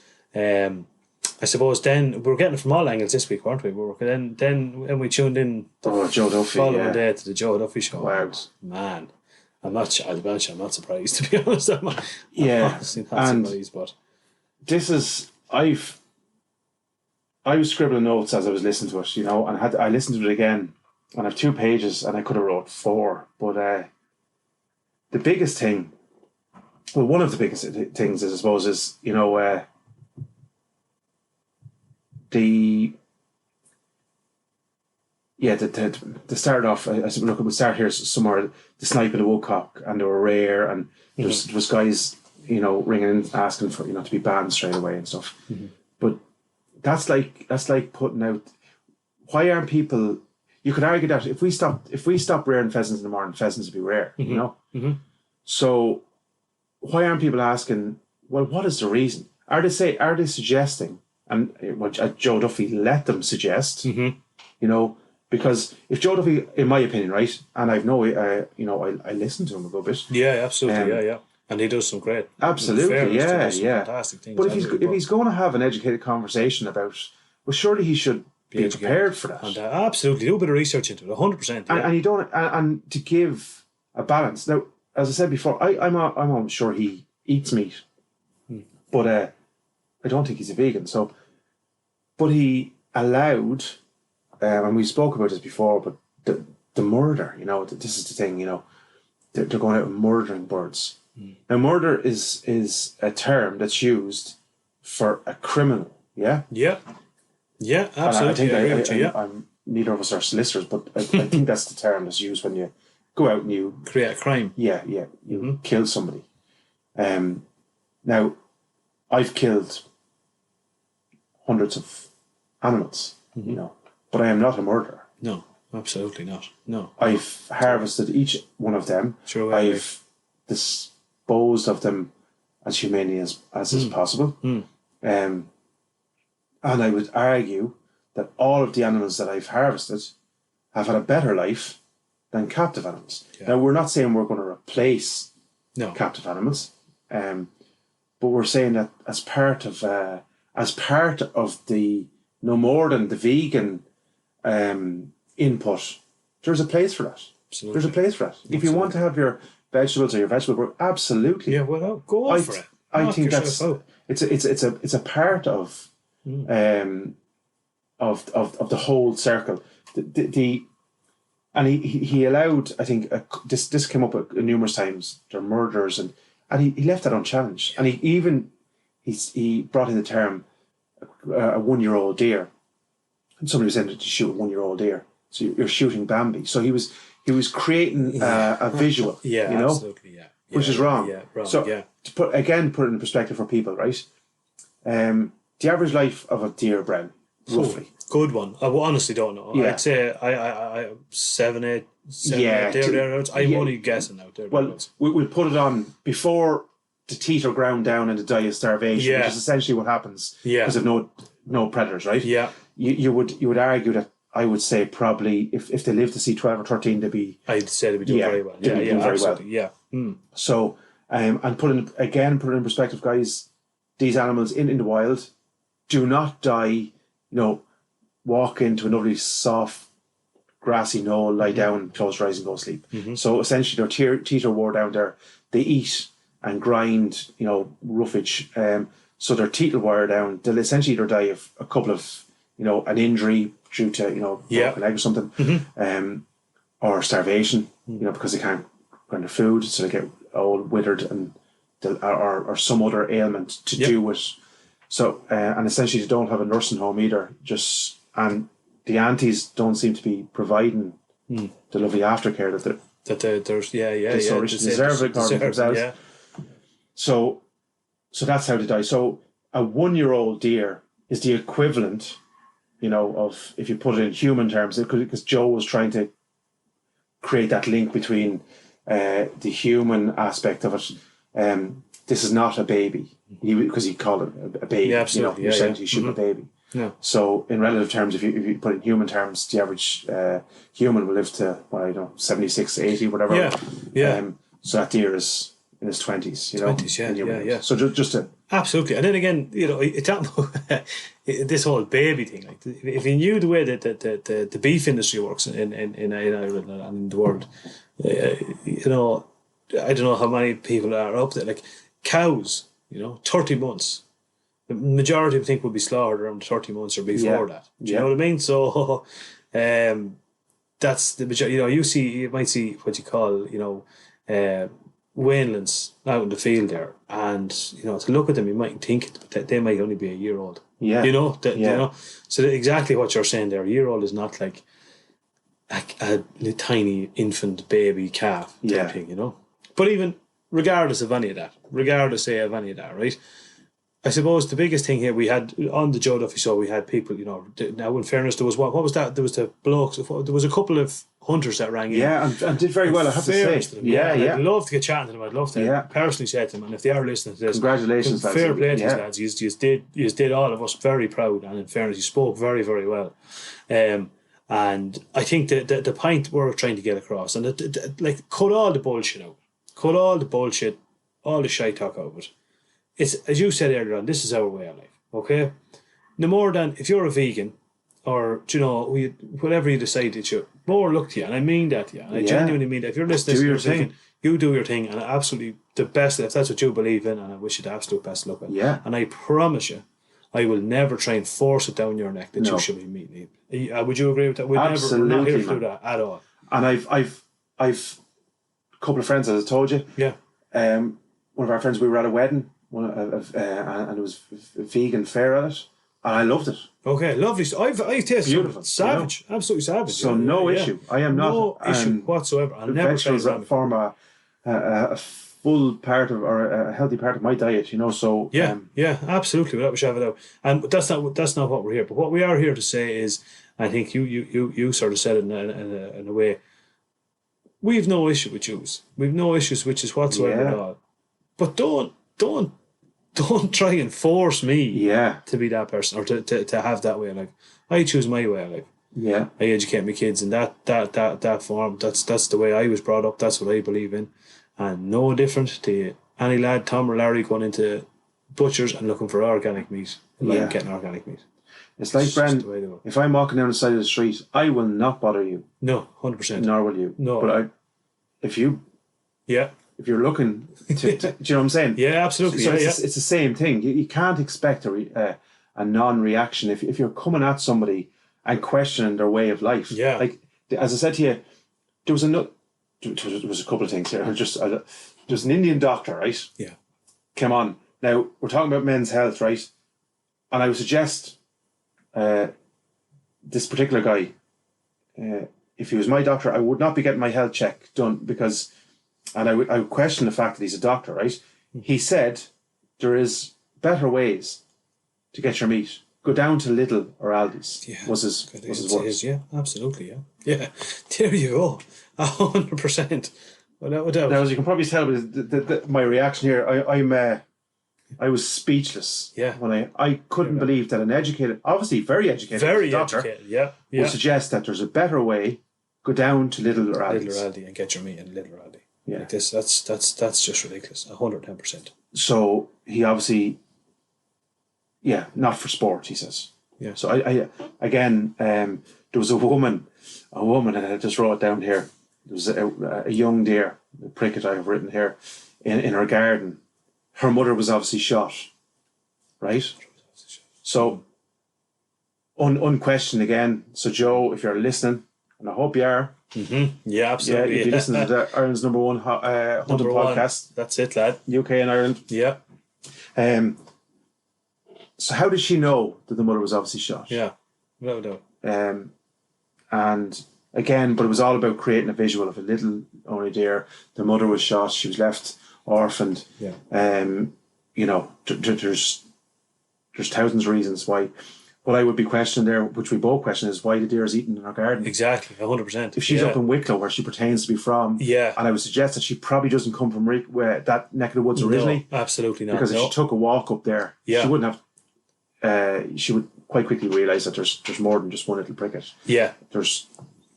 A: I suppose then we were getting it from all angles this week, weren't we? Then when we tuned in
B: Joe Duffy,
A: following day to the Joe Duffy show.
B: Wow.
A: Man, I'm not surprised, to be honest. I'm honestly not surprised, but
B: this is I was scribbling notes as I was listening to it, and I listened to it again, and I have 2 pages, and I could have wrote 4, but the biggest thing, one of the biggest things, I suppose, is to start off, I said, look, we'll start here somewhere. The snipe of the woodcock, and they were rare, and there was guys, ringing in asking for to be banned straight away and stuff. But that's like putting out. Why aren't people? You could argue that if we stop rearing pheasants in the morning, pheasants would be rare. So why aren't people asking? Well, what is the reason? Are they suggesting? And Joe Duffy let them suggest, because if Joe Duffy, in my opinion, right, and I listen to him a good bit.
A: Yeah, absolutely, and he does some great.
B: Absolutely,
A: fantastic things.
B: But if he's going to have an educated conversation about, well, surely he should be prepared for that.
A: And absolutely, do a bit of research into it, 100%.
B: And you don't, and to give a balance. Now, as I said before, I'm almost sure he eats meat, but I don't think he's a vegan. So, but he allowed, and we spoke about this before, but the murder, this is the thing, they're going out and murdering birds. Now, murder is a term that's used for a criminal. Yeah.
A: Yeah. Yeah.
B: And
A: Absolutely.
B: I
A: I agree with
B: think
A: you, yeah.
B: I'm neither of us are solicitors, but I think that's the term that's used when you go out and you
A: Create a crime.
B: you kill somebody. Now, I've killed hundreds of animals, but I am not a murderer.
A: No, absolutely not. No.
B: I've harvested each one of them.
A: Sure,
B: I've disposed of them as humanely as is possible. And I would argue that all of the animals that I've harvested have had a better life than captive animals.
A: Yeah.
B: Now, we're not saying we're going to replace
A: No.
B: captive animals, but we're saying that as part of the no more than the vegan input, there's a place for that.
A: Absolutely.
B: There's a place for that. If you want to have your vegetables or your vegetable, absolutely.
A: Yeah, well, go for it.
B: I
A: Knock
B: think
A: yourself out.
B: it's a part of the whole circle. And he allowed, I think, this came up numerous times. There are murderers, and he left that unchallenged. And he brought in the term a 1-year-old deer. And somebody was ended to shoot a 1-year-old deer. So you're shooting Bambi. So he was creating a visual.
A: Yeah, absolutely. Yeah.
B: Which is wrong.
A: Yeah, wrong.
B: So to put it in perspective for people, right? The average life of a deer, Bren, roughly.
A: Good one. I honestly don't know.
B: Yeah.
A: I'd say I 7, 8, thereabouts. I'm only guessing now.
B: Well, we'll put it on before the teeth are ground down and the die of starvation, which is essentially what happens because of no predators, right?
A: Yeah.
B: You would argue that I would say probably if they live to see 12 or 13, they'd be...
A: I'd say they'd be doing very well.
B: They'd be doing very
A: absolutely.
B: well.
A: Yeah. Mm.
B: So, and put it in perspective, guys, these animals in the wild do not die, walk into a lovely soft grassy knoll, lie down, close your eyes and go to sleep. So essentially their teeth are wore down there. They eat and grind, roughage. So their teeth will wear down. They'll essentially either die of a couple of, an injury due to, broken leg or something, or starvation, because they can't grind their food, so they get all withered and or some other ailment to do with. So, and essentially they don't have a nursing home either, and the aunties don't seem to be providing the lovely aftercare that
A: there's
B: they so richly deserve according to themselves.
A: Yeah.
B: So that's how they die. So a 1-year-old deer is the equivalent, of, if you put it in human terms, because Joe was trying to create that link between the human aspect of it. This is not a baby, because he called it a baby.
A: Yeah, absolutely.
B: You're saying he's shooting a baby.
A: Yeah.
B: So in relative terms, if you put it in human terms, the average human will live to 76, 80, whatever.
A: Yeah. Yeah.
B: So that deer is in his 20s.
A: 20s, yeah.
B: So just to
A: absolutely, and then again, this whole baby thing. Like, if you knew the way that the beef industry works in Ireland and in the world, I don't know how many people are up there. Like cows, 30 months. The majority of think would be slaughtered around 30 months or before that. Do you know what I mean? So, that's the majority. You might see what you call, Wainlands out in the field there, and to look at them, you might think that they might only be a year old.
B: Yeah.
A: So exactly what you're saying there. A year old is not like a tiny infant baby calf type thing, But even regardless of any of that, right? I suppose the biggest thing here we had on the Joe Duffy show, we had people, now in fairness, there was what was that? There was the blokes, there was a couple of hunters that rang in.
B: Yeah, and did very well, I have to say.
A: Yeah. I'd love to get chatting to them. I'd love to personally say to them, and if they are listening to this,
B: congratulations, lads.
A: Fair play to you, lads. You did all of us very proud, and in fairness, you spoke very, very well. And I think the point we're trying to get across, and cut all the bullshit out. Cut all the bullshit, all the shite talk out of it. It's, as you said earlier on, this is our way of life, okay? No more than, if you're a vegan or whatever you decide to do, more luck to you. And I mean that to you. And I genuinely mean that. If you're listening,
B: Do your thing.
A: You do your thing, and absolutely the best. If that's what you believe in, and I wish you the absolute best luck with.
B: Yeah.
A: And I promise you, I will never try and force it down your neck that you should be meeting. Would you agree with that? We're not here to do that at all.
B: And I've a couple of friends, as I told you.
A: Yeah.
B: One of our friends, we were at a wedding, and it was vegan fare at it, and I loved it.
A: Okay, lovely. I've tasted
B: Beautiful,
A: savage, absolutely savage.
B: So no issue. I am not
A: no issue whatsoever. I'll never try
B: vegetables that form a full part of, or a healthy part of my diet. So
A: yeah, absolutely, without a shadow of a doubt. And that's not what we're here. But what we are here to say is, I think you sort of said it in a way. We've no issue with Jews. We've no issues with Jews whatsoever at all. But don't try and force me to be that person, or to have that way. Like, I choose my way. Like, I educate my kids in that form. That's the way I was brought up. That's what I believe in, and no different to any lad, Tom or Larry, going into butchers and looking for organic meat. Like getting organic meat.
B: It's like, Bren, if I'm walking down the side of the street, I will not bother you.
A: No, 100%.
B: Nor will you.
A: No.
B: But if you're looking to do you know what I'm saying?
A: Yeah, absolutely.
B: So it's the same thing. You can't expect a non-reaction if you're coming at somebody and questioning their way of life.
A: Yeah.
B: Like, as I said to you, there was a couple of things here. There's an Indian doctor, right?
A: Yeah.
B: Come on. Now, we're talking about men's health, right? And I would suggest this particular guy, if he was my doctor, I would not be getting my health check done because, and I would question the fact that he's a doctor, right? He said there is better ways to get your meat. Go down to Lidl or Aldi's.
A: Yeah.
B: Was his words.
A: Yeah, absolutely. Yeah. There you go. 100%. Without a doubt.
B: Now, as you can probably tell, my reaction here, I was speechless.
A: Yeah.
B: When I couldn't believe that an educated, obviously very educated doctor, would suggest that there's a better way. Go down to Lidl or Aldi.
A: Lidl or Aldi and get your meat in Lidl or Aldi.
B: Yeah.
A: Like this, that's just ridiculous. 110%.
B: So he obviously, not for sport, he says.
A: Yeah.
B: So I again, there was a woman, and I just wrote it down here. There was a young deer, the pricket I have written here, in her garden. Her mother was obviously shot, right? So, unquestioned again. So, Joe, if you're listening, and I hope you are.
A: Mm-hmm. Yeah, absolutely.
B: Yeah, if you listen to the Ireland's number one hunting podcast.
A: That's it, lad.
B: UK and Ireland.
A: Yeah.
B: So how did she know that the mother was obviously shot?
A: Yeah, no doubt.
B: And again, but it was all about creating a visual of a little only deer. The mother was shot. She was left orphaned.
A: Yeah.
B: There's thousands of reasons why. What I would be questioning there, which we both question, is why the deer is eaten in our garden.
A: Exactly, 100%.
B: If she's up in Wicklow, where she pretends to be from, and I would suggest that she probably doesn't come from that neck of the woods originally.
A: No, absolutely not.
B: Because if she took a walk up there, she wouldn't have. She would quite quickly realise that there's more than just one little pricket. Yeah, there's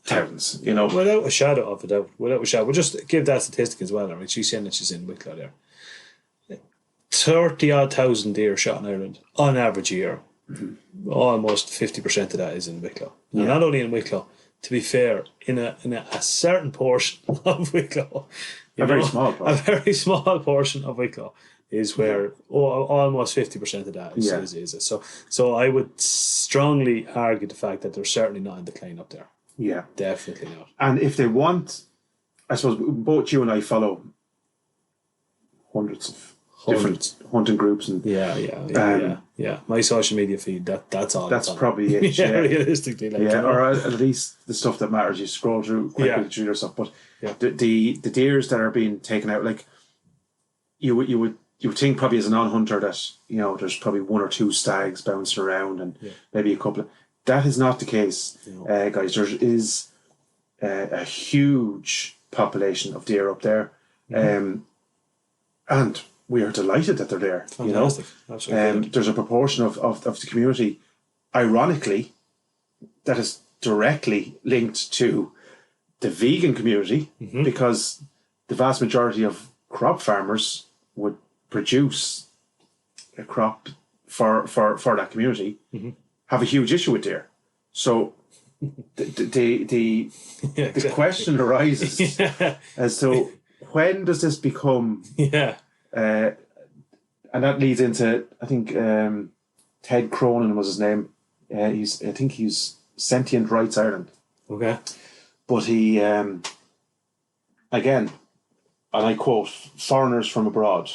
B: thousands.
A: Without a shadow of a doubt. We'll just give that statistic as well. I mean, she's saying that she's in Wicklow there. 30,000 odd deer shot in Ireland on average a year. Mm-hmm. Almost 50% of that is in Wicklow. Yeah. And not only in Wicklow, to be fair, in a certain portion of Wicklow,
B: very small
A: portion of Wicklow is where almost 50% of that is it. So I would strongly argue the fact that they're certainly not in decline up there.
B: Yeah,
A: definitely not.
B: And if they want, I suppose both you and I follow hundreds of different hunting groups, and
A: my social media feed that's all.
B: That's probably it.
A: Realistically,
B: or at least the stuff that matters. You scroll through quite quickly through your stuff, but the deers that are being taken out, like you would think probably as a non-hunter that there's probably one or two stags bouncing around and maybe a couple of. That is not the case, guys. There is a huge population of deer up there, and we are delighted that they're there.
A: Fantastic. Absolutely.
B: There's a proportion of the community, ironically, that is directly linked to the vegan community, because the vast majority of crop farmers would produce a crop for that community, have a huge issue with deer. So the
A: Yeah, exactly.
B: question arises
A: Yeah.
B: as to when does this become,
A: Yeah.
B: and that leads into, I think, Ted Cronin was his name. I think he's Sentient Rights Ireland.
A: Okay.
B: But he, again, and I quote, "Foreigners from abroad"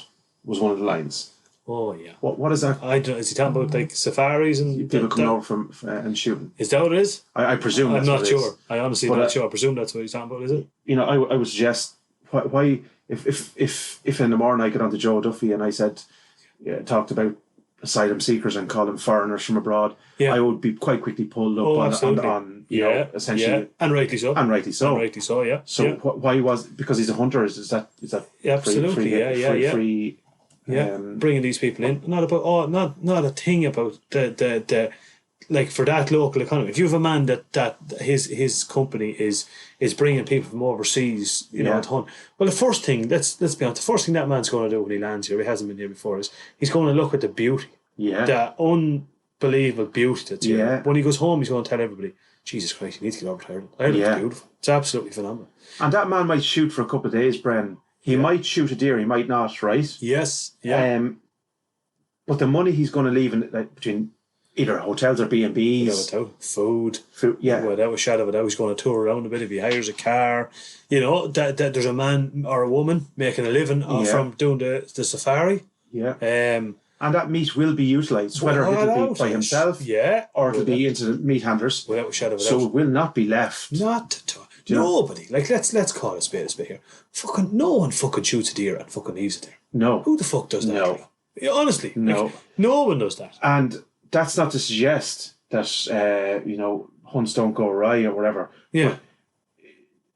B: was one of the lines.
A: Oh yeah.
B: What is that?
A: I don't. Is he talking about like safaris and
B: People coming over from and shooting.
A: Is that what it is?
B: I presume
A: I'm
B: that's
A: not
B: what it is.
A: sure. I honestly
B: But,
A: not sure. I presume that's what he's talking about. Is it?
B: You know, I would suggest why if in the morning I get on to Joe Duffy and I said, talked about asylum seekers and called them foreigners from abroad,
A: Yeah.
B: I would be quite quickly pulled up on you know, essentially,
A: yeah, and rightly so.
B: and rightly so.
A: And rightly so. Yeah.
B: So
A: yeah.
B: why was, because he's a hunter? Is that
A: Yeah, absolutely.
B: free,
A: Yeah, bringing these people in. Not about not a thing about the like for that local economy. If you have a man that his company is bringing people from overseas, you know, to hunt. Well, the first thing, let's be honest, the first thing that man's going to do when he lands here, he hasn't been here before, is he's going to look at the beauty, the unbelievable beauty that's here.
B: Yeah.
A: When he goes home, he's going to tell everybody, Jesus Christ, you need to get over to Ireland. Ireland's beautiful. It's absolutely phenomenal.
B: And that man might shoot for a couple of days, Bren. He might shoot a deer, he might not, right?
A: Yes. Yeah.
B: But the money he's going to leave in, like, between either hotels or B&Bs,
A: food,
B: yeah.
A: without a shadow of a doubt, he's going to tour around a bit. If he hires a car, you know, that there's a man or a woman making a living from doing the safari.
B: Yeah.
A: And
B: that meat will be utilised, whether it'll be by himself, or it'll be into the meat handlers.
A: Without a shadow of a doubt.
B: So it will not be left.
A: Nobody. Like, let's call a spade here. Fucking no one fucking shoots a deer and fucking leaves it there.
B: No.
A: Who the fuck does that?
B: No.
A: Like? Honestly,
B: no.
A: Like, no one does that.
B: And that's not to suggest that you know, hunts don't go awry or whatever.
A: Yeah.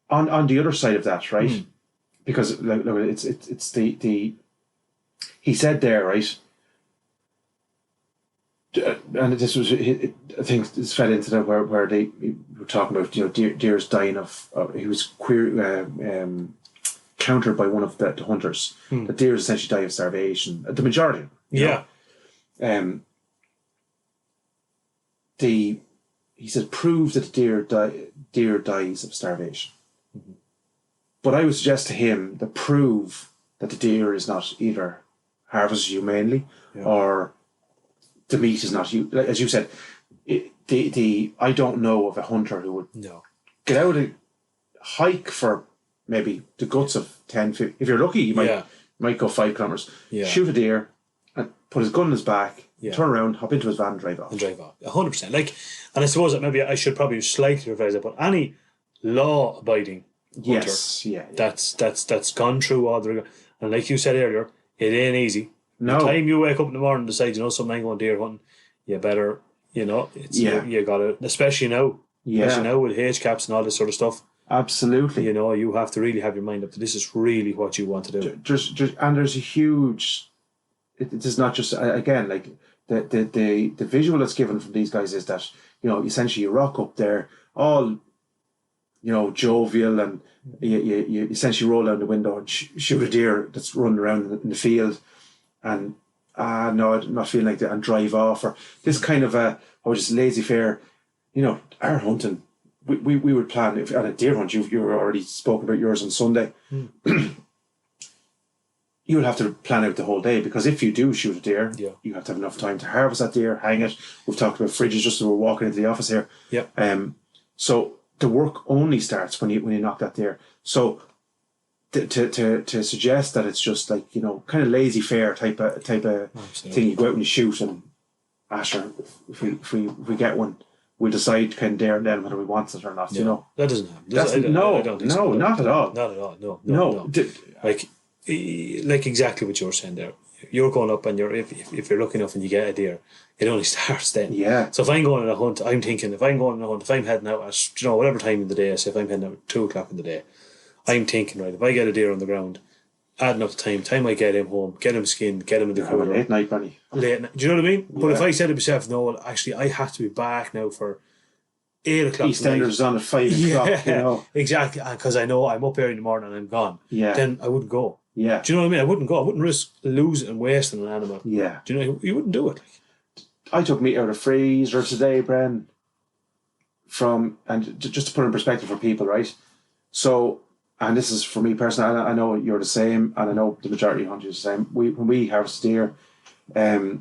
B: But on the other side of that, right? Because look, it's the he said there, right? And this was, I think, this fed into that where they were talking about, you know, deer's dying of. He was countered by one of the hunters. The deer essentially die of starvation. The majority of them, you know? He said, prove that the deer dies of starvation. But I would suggest to him that prove that the deer is not either harvested humanely or the meat is not, as you said, I don't know of a hunter who would get out and hike for maybe the guts of 10, 15. If you're lucky, you might go 5 kilometres, shoot a deer, and put his gun in his back, turn around, hop into his van, and drive off.
A: 100%. Like, and I suppose that maybe I should probably slightly revise it, but any law-abiding hunter that's gone through all the, and like you said earlier, it ain't easy.
B: No.
A: The time you wake up in the morning and decide, you know, something, I'm going deer hunting, you better, you know, it's you got to, especially now with H-caps and all this sort of stuff.
B: Absolutely.
A: You know, you have to really have your mind up to this is really what you want to do.
B: There's a huge, it is not just, again, like the visual that's given from these guys is that, you know, essentially you rock up there all, you know, jovial, and you essentially roll down the window and shoot a deer that's running around in the field, and no, I'm not feeling like that, and drive off, or this kind of just laissez faire. You know, our hunting, we would plan, if at a deer hunt, you were already spoke about yours on Sunday. You would have to plan out the whole day, because if you do shoot a deer, you have to have enough time to harvest that deer, hang it. We've talked about fridges just as we're walking into the office here. So the work only starts when you knock that deer. So to suggest that it's just like, you know, kind of laissez faire type of thing, you go out and you shoot, and sure, if we get one, we'll decide kind of there and then whether we want it or not. You know,
A: that doesn't happen.
B: No,
A: I don't think so.
B: not at all.
A: Not at all. No. Like exactly what you're saying there. You're going up, and if you're lucky enough and you get a deer, it only starts then.
B: Yeah.
A: So if I'm going on a hunt, I'm thinking, if I'm heading out at, you know, whatever time in the day, say if I'm heading out at 2 o'clock in the day, I'm thinking, right, if I get a deer on the ground, adding up the time I get him home, get him skinned, get him in the cooler.
B: Late night, Benny.
A: Late night. Do you know what I mean? But if I said to myself, no, well, actually, I have to be back now for 8 o'clock.
B: EastEnders on at 5 o'clock, you know.
A: Exactly, because I know I'm up early in the morning and I'm gone.
B: Yeah.
A: Then I wouldn't go.
B: Yeah.
A: Do you know what I mean? I wouldn't go. I wouldn't risk losing and wasting an animal.
B: Yeah.
A: Do you know, you wouldn't do it.
B: I took meat out of the freezer today, Bren. just to put it in perspective for people, right? So, and this is for me personally, I know you're the same, and I know the majority of hunters are the same. When we harvest deer, I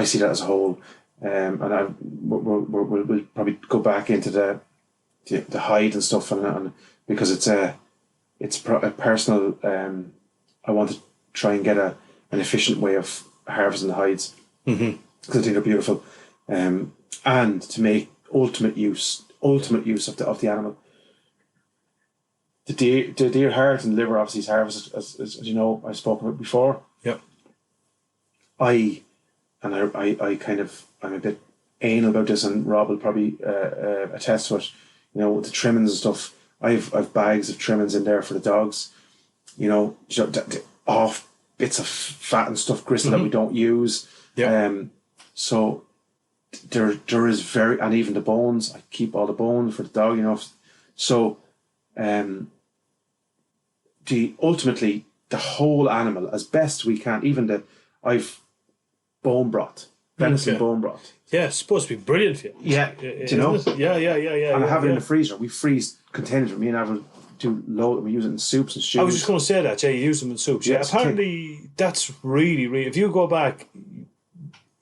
B: see that as a whole, and we'll probably go back into the hide and stuff, and because it's a personal. I want to try and get an efficient way of harvesting the hides, because I think they're beautiful, and to make ultimate use of the animal. The deer heart and liver obviously is harvested, as you know, I've spoken about before.
A: Yep.
B: I'm a bit anal about this, and Rob will probably attest to it. With the trimmings and stuff, I've bags of trimmings in there for the dogs. The off bits of fat and stuff, gristle that we don't use.
A: Yeah.
B: So there is and even the bones. I keep all the bones for the dog. So, ultimately the whole animal as best we can. Even I've bone broth, venison bone broth.
A: Yeah, it's supposed to be brilliant for you.
B: Yeah, do you know?
A: Yeah.
B: And I have it in the freezer. We freeze containers. Me and I will do load. We use it in soups and stews.
A: I was just going to say that. Yeah, you use them in soups. Yeah, apparently that's really, really. If you go back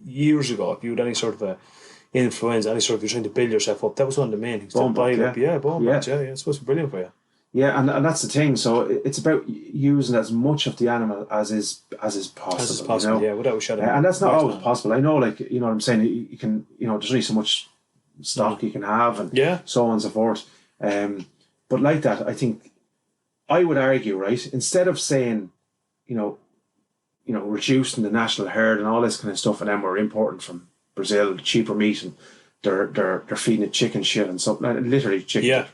A: years ago, if you had any sort of a influenza, you're trying to build yourself up, that was one of the main things.
B: Bone broth,
A: bone broth. Yeah, it's supposed to be brilliant for you.
B: Yeah, and that's the thing. So it's about using as much of the animal as is possible.
A: As is possible, yeah, without a shadow.
B: And that's not always possible. I know, what I'm saying. You can, there's only so much stock you can have, and so on and so forth. But like that, I think I would argue, right, instead of saying, reducing the national herd and all this kind of stuff, and then we're importing from Brazil cheaper meat, and they're feeding it chicken shit and something, literally chicken.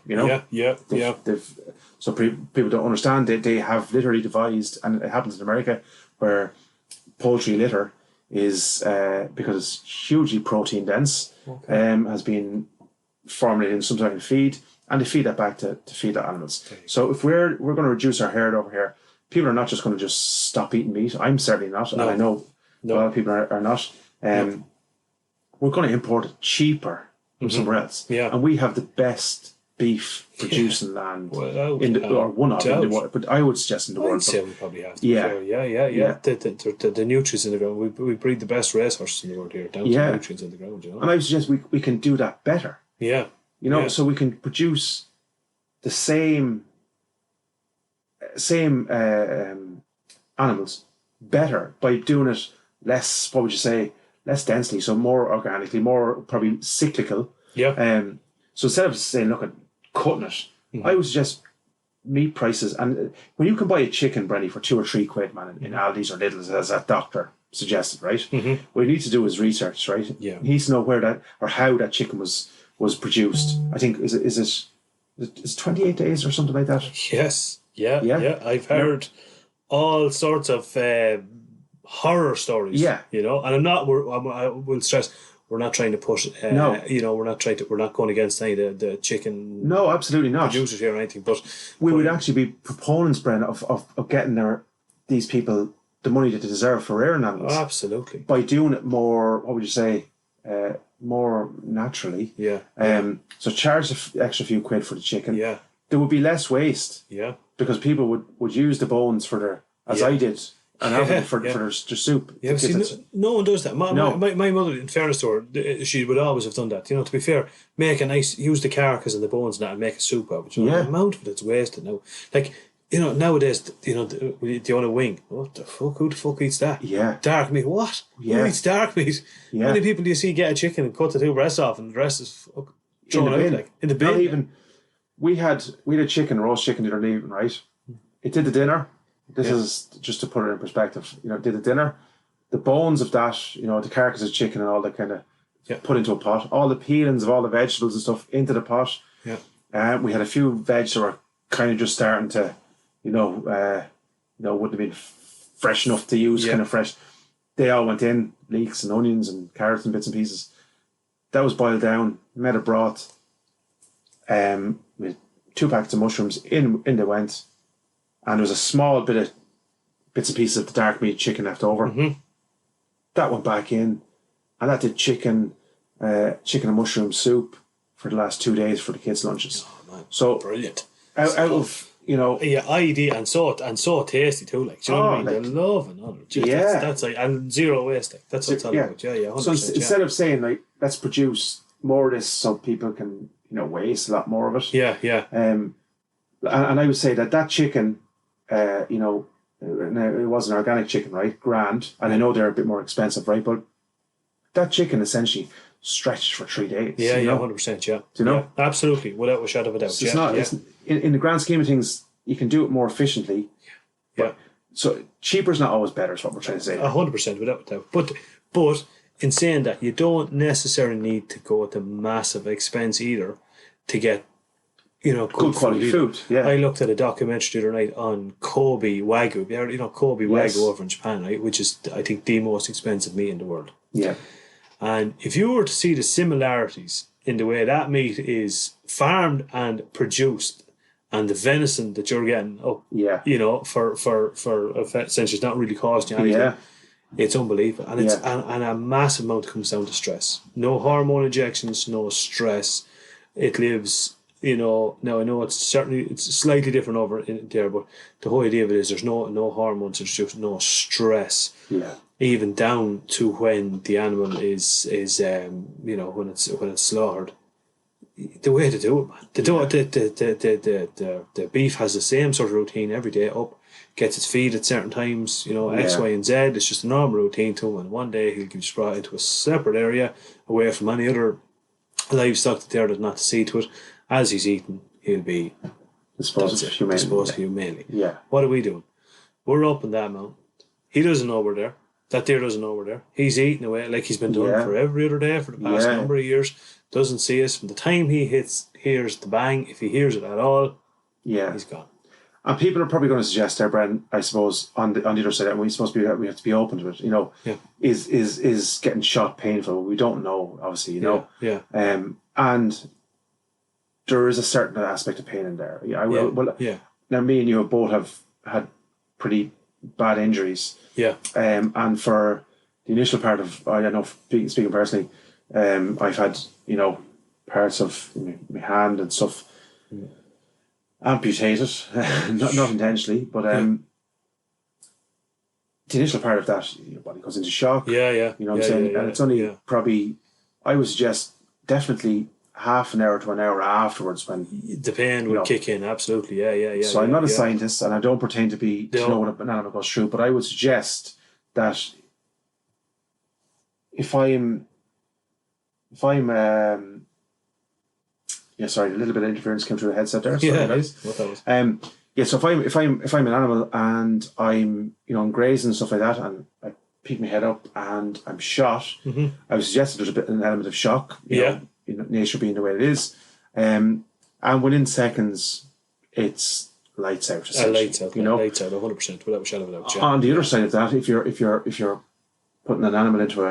B: So people don't understand. They have literally devised, and it happens in America, where poultry litter is because it's hugely protein dense, has been formulated in some sort of feed, and they feed that back to feed the animals. So if we're going to reduce our herd over here, people are not just going to just stop eating meat. I'm certainly not, and I know a lot of people are not. We're going to import it cheaper from somewhere else. Yeah. And we have the best beef producing land in the world. But I would suggest in the world.
A: I'd say we probably have. The nutrients in the ground. We breed the best racehorses in the world here, down to the nutrients in the ground.
B: And I would suggest we can do that better.
A: Yeah.
B: So we can produce the same animals better by doing it less, what would you say, less densely, so more organically, more probably cyclical.
A: Yeah.
B: So instead of saying, look at cutting it, I would suggest meat prices. And when you can buy a chicken, Brenny, for £2 or £3, man, in Aldi's or Lidl's, as that doctor suggested, right? What you need to do is research, right?
A: Yeah.
B: He needs to know where that or how that chicken was produced. I think is it 28 days or something like that?
A: Yes. Yeah. I've heard all sorts of horror stories. Yeah. And I will stress, we're not trying to push.
B: No.
A: We're not going against any of the chicken.
B: No, absolutely not.
A: Producers here or anything, but
B: we would actually be proponents, Bren, of getting these people the money that they deserve for rearing animals.
A: Oh, absolutely.
B: By doing it more, what would you say, more naturally.
A: Yeah.
B: So charge the extra few quid for the chicken.
A: Yeah.
B: There would be less waste.
A: Yeah.
B: Because people would use the bones for their, as I did, and have them for their soup.
A: Yeah, no one does that. My mother, in fairness to her, she would always have done that. To be fair, use the carcass and the bones and that and make a soup out of it. The amount of it that's wasted now. Nowadays, you own a wing. What the fuck? Who the fuck eats that?
B: Yeah.
A: Dark meat. What?
B: Yeah.
A: Who eats dark meat?
B: Yeah.
A: How many people do you see get a chicken and cut the two breasts off and the rest is thrown out in the bin?
B: Not even. We had chicken, roast chicken the other evening, right? It did the dinner. This is just to put it in perspective. Did the dinner. The bones of that, the carcass of chicken and all that kind of put into a pot. All the peelings of all the vegetables and stuff into the pot.
A: Yeah.
B: We had a few veg that were kind of just starting to, wouldn't have been fresh enough to use, kind of fresh. They all went in, leeks and onions and carrots and bits and pieces. That was boiled down, made a broth. With 2 packets of mushrooms in they went, and there was a small bits and pieces of the dark meat chicken left over. That went back in, and that did chicken chicken and mushroom soup for the last 2 days for the kids' lunches.
A: Oh, man.
B: So
A: Brilliant.
B: out of, you know,
A: Yeah, ID and so tasty too. Like, do you know what I mean?
B: like-
A: They're loving it. Just,
B: Yeah.
A: that's like, and zero waste. Like, that's what it's all about. Yeah, 100%.
B: So instead of saying like, let's produce more of this so people can, you know, waste a lot more of it.
A: yeah, yeah,
B: And I would say that chicken, you know, it was an organic chicken, right? Grand. And I know they're a bit more expensive, right? But that chicken essentially stretched for 3 days.
A: yeah,
B: you
A: yeah,
B: know?
A: 100%. Yeah,
B: Do you know?
A: Yeah, absolutely, without a shadow of a doubt.
B: It's
A: yeah,
B: not,
A: yeah.
B: it's, in the grand scheme of things, you can do it more efficiently.
A: Yeah.
B: So cheaper is not always better, is what we're trying to say.
A: 100%, without a doubt. But in saying that, you don't necessarily need to go to massive expense either to get, you know,
B: Good quality
A: either.
B: food, yeah.
A: I looked at a documentary the other night on Kobe Wagyu. You know, Kobe
B: Yes.
A: Wagyu over in Japan, right? Which is, I think, the most expensive meat in the world.
B: Yeah.
A: And if you were to see the similarities in the way that meat is farmed and produced, and the venison that you're getting up,
B: Yeah.
A: you know, for essentially it's not really costing you anything.
B: Yeah.
A: It's unbelievable, and it's and a massive amount comes down to stress. No hormone injections, no stress. It lives, you know. Now I know it's slightly different over in there, but the whole idea of it is there's no hormones. There's just no stress.
B: Yeah.
A: Even down to when the animal is you know, when it's slaughtered. The way to do it, man. The beef has the same sort of routine every day. Up, gets its feed at certain times. You know, X,
B: Yeah.
A: Y, and Z. It's just a normal routine to him. And one day he'll be brought into a separate area, away from any other livestock that there's not to see to it. As he's eating, he'll be
B: Disposed of
A: humanely.
B: Yeah.
A: What are we doing? We're up in that mountain. He doesn't know we're there. That deer doesn't know we're there. He's eating away like he's been doing
B: Yeah.
A: for every other day for the past
B: Yeah.
A: number of years. Doesn't see us. From the time he hears the bang, if he hears it at all,
B: Yeah.
A: he's gone.
B: And people are probably going to suggest there, Bren, I suppose, on the other side, and we have to be open to it, you know,
A: Yeah.
B: is getting shot painful? We don't know, obviously, you know.
A: Yeah.
B: And there is a certain aspect of pain in there. Yeah, I will.
A: Yeah.
B: Well,
A: Yeah.
B: now me and you both have had pretty bad injuries.
A: Yeah.
B: And for the initial part of, I don't know, speaking personally, I've had, you know, parts of my hand and stuff amputated, not intentionally, but the initial part of that, your body goes into shock.
A: Yeah. Yeah.
B: You know what I'm saying?
A: Yeah,
B: and it's only
A: yeah.
B: probably, I would suggest, definitely half an hour to an hour afterwards when.
A: The pain would
B: know.
A: kick in. Absolutely. Yeah.
B: So I'm not a
A: yeah.
B: scientist, and I don't pretend to be to
A: No.
B: know what an animal goes through, but I would suggest that if I'm sorry, a little bit of interference came through the headset there. Sorry,
A: Yeah.
B: guys.
A: What that was.
B: Yeah, so if I'm an animal and I'm, you know, I'm grazing and stuff like that, and I peek my head up and I'm shot, I would suggest that there's an element of shock. You know, nature being the way it is, and within seconds, it's lights out.
A: Lights out.
B: You know,
A: Lights out. 100%. Without a shadow of a doubt. Yeah.
B: on the other side of that, if you're putting an animal into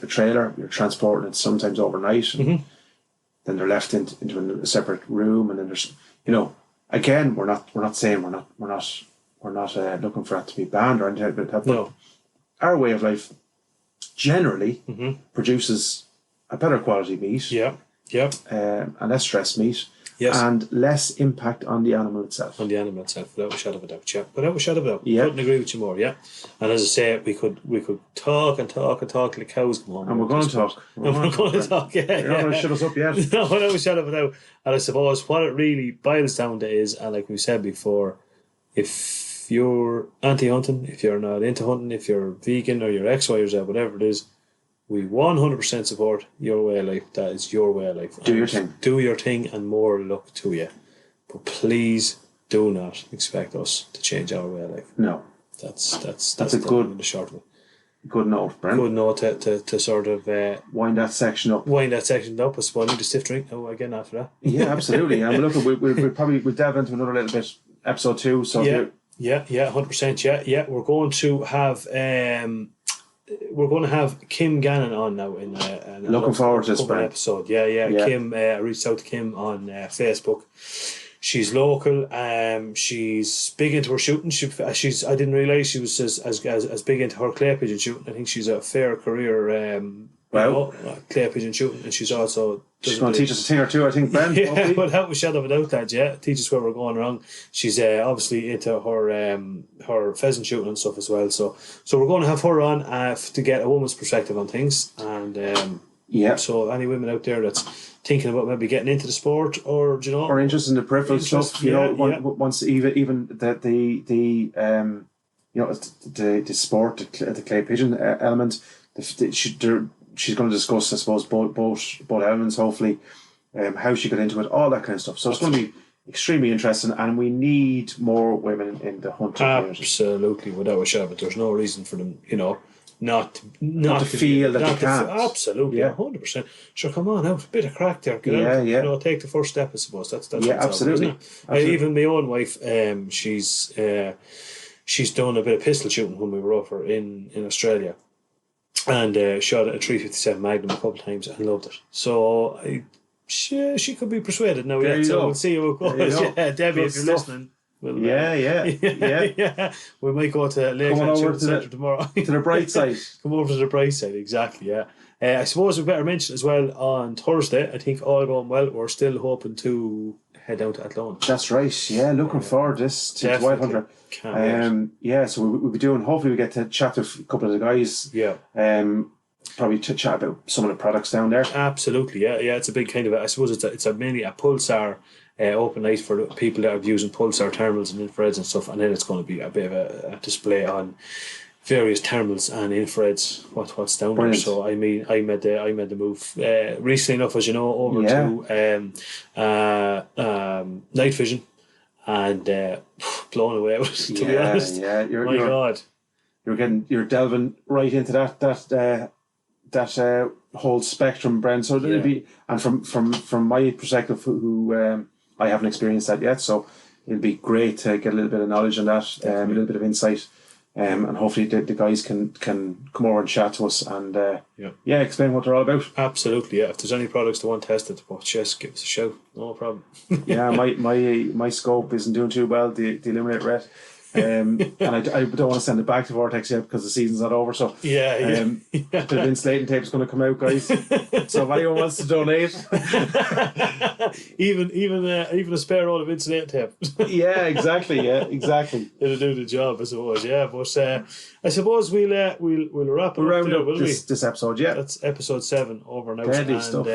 B: a trailer, you're transporting it sometimes overnight, and then they're left into a separate room, and then there's, you know, again, we're not saying we're not looking for that to be banned or anything like that, but
A: No.
B: our way of life generally produces a better quality meat,
A: Yeah.
B: and less stress meat,
A: Yes.
B: and less impact on the animal itself.
A: On the animal itself, without a shadow of a doubt. Yeah. Without a shadow of a doubt.
B: Yeah.
A: Couldn't agree with you more. Yeah. And as I say, we could talk and talk and talk till the cows come home.
B: And we're going to talk.
A: And we're going to talk. Yeah.
B: You're not going to shut us up yet.
A: No, without a shadow of a doubt. And I suppose what it really boils down to is, and like we said before, if you're anti-hunting, if you're not into hunting, if you're vegan or you're X, Y, or Z, whatever it is, we 100% support your way of life. That is your way of life.
B: Do your
A: And
B: thing.
A: Do your thing, and more luck to you. But please do not expect us to change our way of life.
B: No.
A: That's
B: a
A: the
B: good-
A: long and the short of it.
B: Good note, Brent.
A: Good note to sort of
B: Wind that section up.
A: wind that section up. I suppose I need a stiff drink now again after that.
B: Yeah, absolutely. And look, we'll probably delve into another little bit, episode 2. So if you-
A: Yeah, 100%. Yeah. We're going to have Kim Gannon on now in
B: Looking forward to this,
A: upcoming
B: Brent.
A: episode. Yeah.
B: Yeah.
A: Kim, I reached out to Kim on Facebook. She's local. She's big into her shooting. I didn't realise she was as big into her clay pigeon shooting. I think she's a fair career. Clay pigeon shooting, and she's also.
B: She's going to teach us a thing or two, I think, Ben.
A: Yeah, without a shadow of a doubt, lads. Yeah, teach us where we're going wrong. She's obviously into her pheasant shooting and stuff as well. So we're going to have her on to get a woman's perspective on things. And so any women out there that's thinking about maybe getting into the sport, or
B: or interested in the peripheral stuff, once even the sport, the clay pigeon element, she's going to discuss, I suppose, both elements, hopefully, how she got into it, all that kind of stuff. So it's going to be extremely interesting, and we need more women in the hunting community.
A: Absolutely, without a shadow. But there's no reason for them, not to
B: feel that they can't.
A: Absolutely, 100%. Sure, come on out, a bit of crack there. Get out. Take the first step, I suppose. That's
B: absolutely.
A: Absolutely. Even my own wife, she's done a bit of pistol shooting when we were over in Australia. And shot at a 357 Magnum a couple of times and loved it. So she could be persuaded now. So we'll see how it goes. Yeah, Debbie, if you're listening. We'll,
B: yeah.
A: We might go to Lakeland Shooting Centre tomorrow.
B: To the bright side.
A: Come over to the bright side, exactly, yeah. I suppose we better mention as well on Thursday, I think all going well, we're still hoping to head down to Athlone.
B: That's right, yeah, looking forward to Wild Hunter. So we'll be doing, hopefully we get to chat to a couple of the guys.
A: Yeah.
B: Probably to chat about some of the products down there.
A: Absolutely, yeah. It's a big kind of, I suppose it's mainly a Pulsar open night for people that are using Pulsar thermals and infrareds and stuff, and then it's going to be a bit of a display on various thermals and infrareds, what's down there. So I made the move recently enough, as you know, over to night vision, and blown away with it, to be honest.
B: Yeah,
A: God,
B: you're delving right into that whole spectrum, Brent. So it'll be, and from my perspective, who I haven't experienced that yet, so it'll be great to get a little bit of knowledge on that, a little bit of insight. And hopefully the guys can come over and chat to us and explain what they're all about.
A: Absolutely, yeah. If there's any products they want tested, just give us a shout. No problem.
B: Yeah, my scope isn't doing too well. The Illuminate Red. And I don't want to send it back to Vortex yet because the season's not over. So a bit of insulating tape is going to come out, guys. So if anyone wants to donate,
A: even a spare roll of insulating tape.
B: Yeah, exactly.
A: It'll do the job, I suppose. Yeah, but I suppose we'll wrap it up there, will we?
B: This episode. Yeah,
A: that's episode 7 over now.
B: Deadly stuff.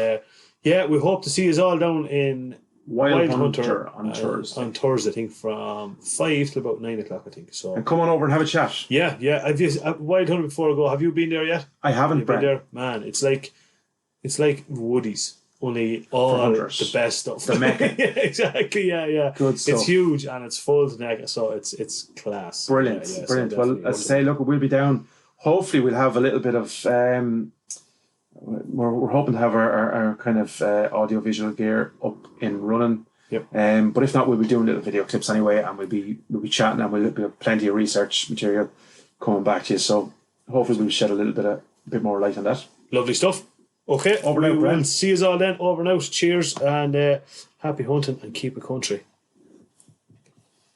A: We hope to see us all down in
B: Wild Hunter on Thursday.
A: On Thursday, I think from 5 till about 9 o'clock, I think. So
B: and come on over and have a chat.
A: Yeah. Have you Wild Hunter before I go? Have you been there yet?
B: I haven't been
A: there, man. It's like Woody's, only all the best stuff.
B: The Mecca.
A: Yeah, exactly. Yeah.
B: Good stuff.
A: It's huge and it's full to neck, so it's class.
B: Brilliant. Brilliant. Well, as I say, look, we'll be down. Hopefully, we'll have a little bit of. We're hoping to have our kind of audio-visual gear up and running.
A: Yep.
B: But if not, we'll be doing little video clips anyway, and we'll be chatting, and we'll have plenty of research material coming back to you. So hopefully we'll shed a bit more light on that.
A: Lovely stuff. Okay,
B: over and out,
A: we'll see you all then. Over and out. Cheers and happy hunting and keep it country.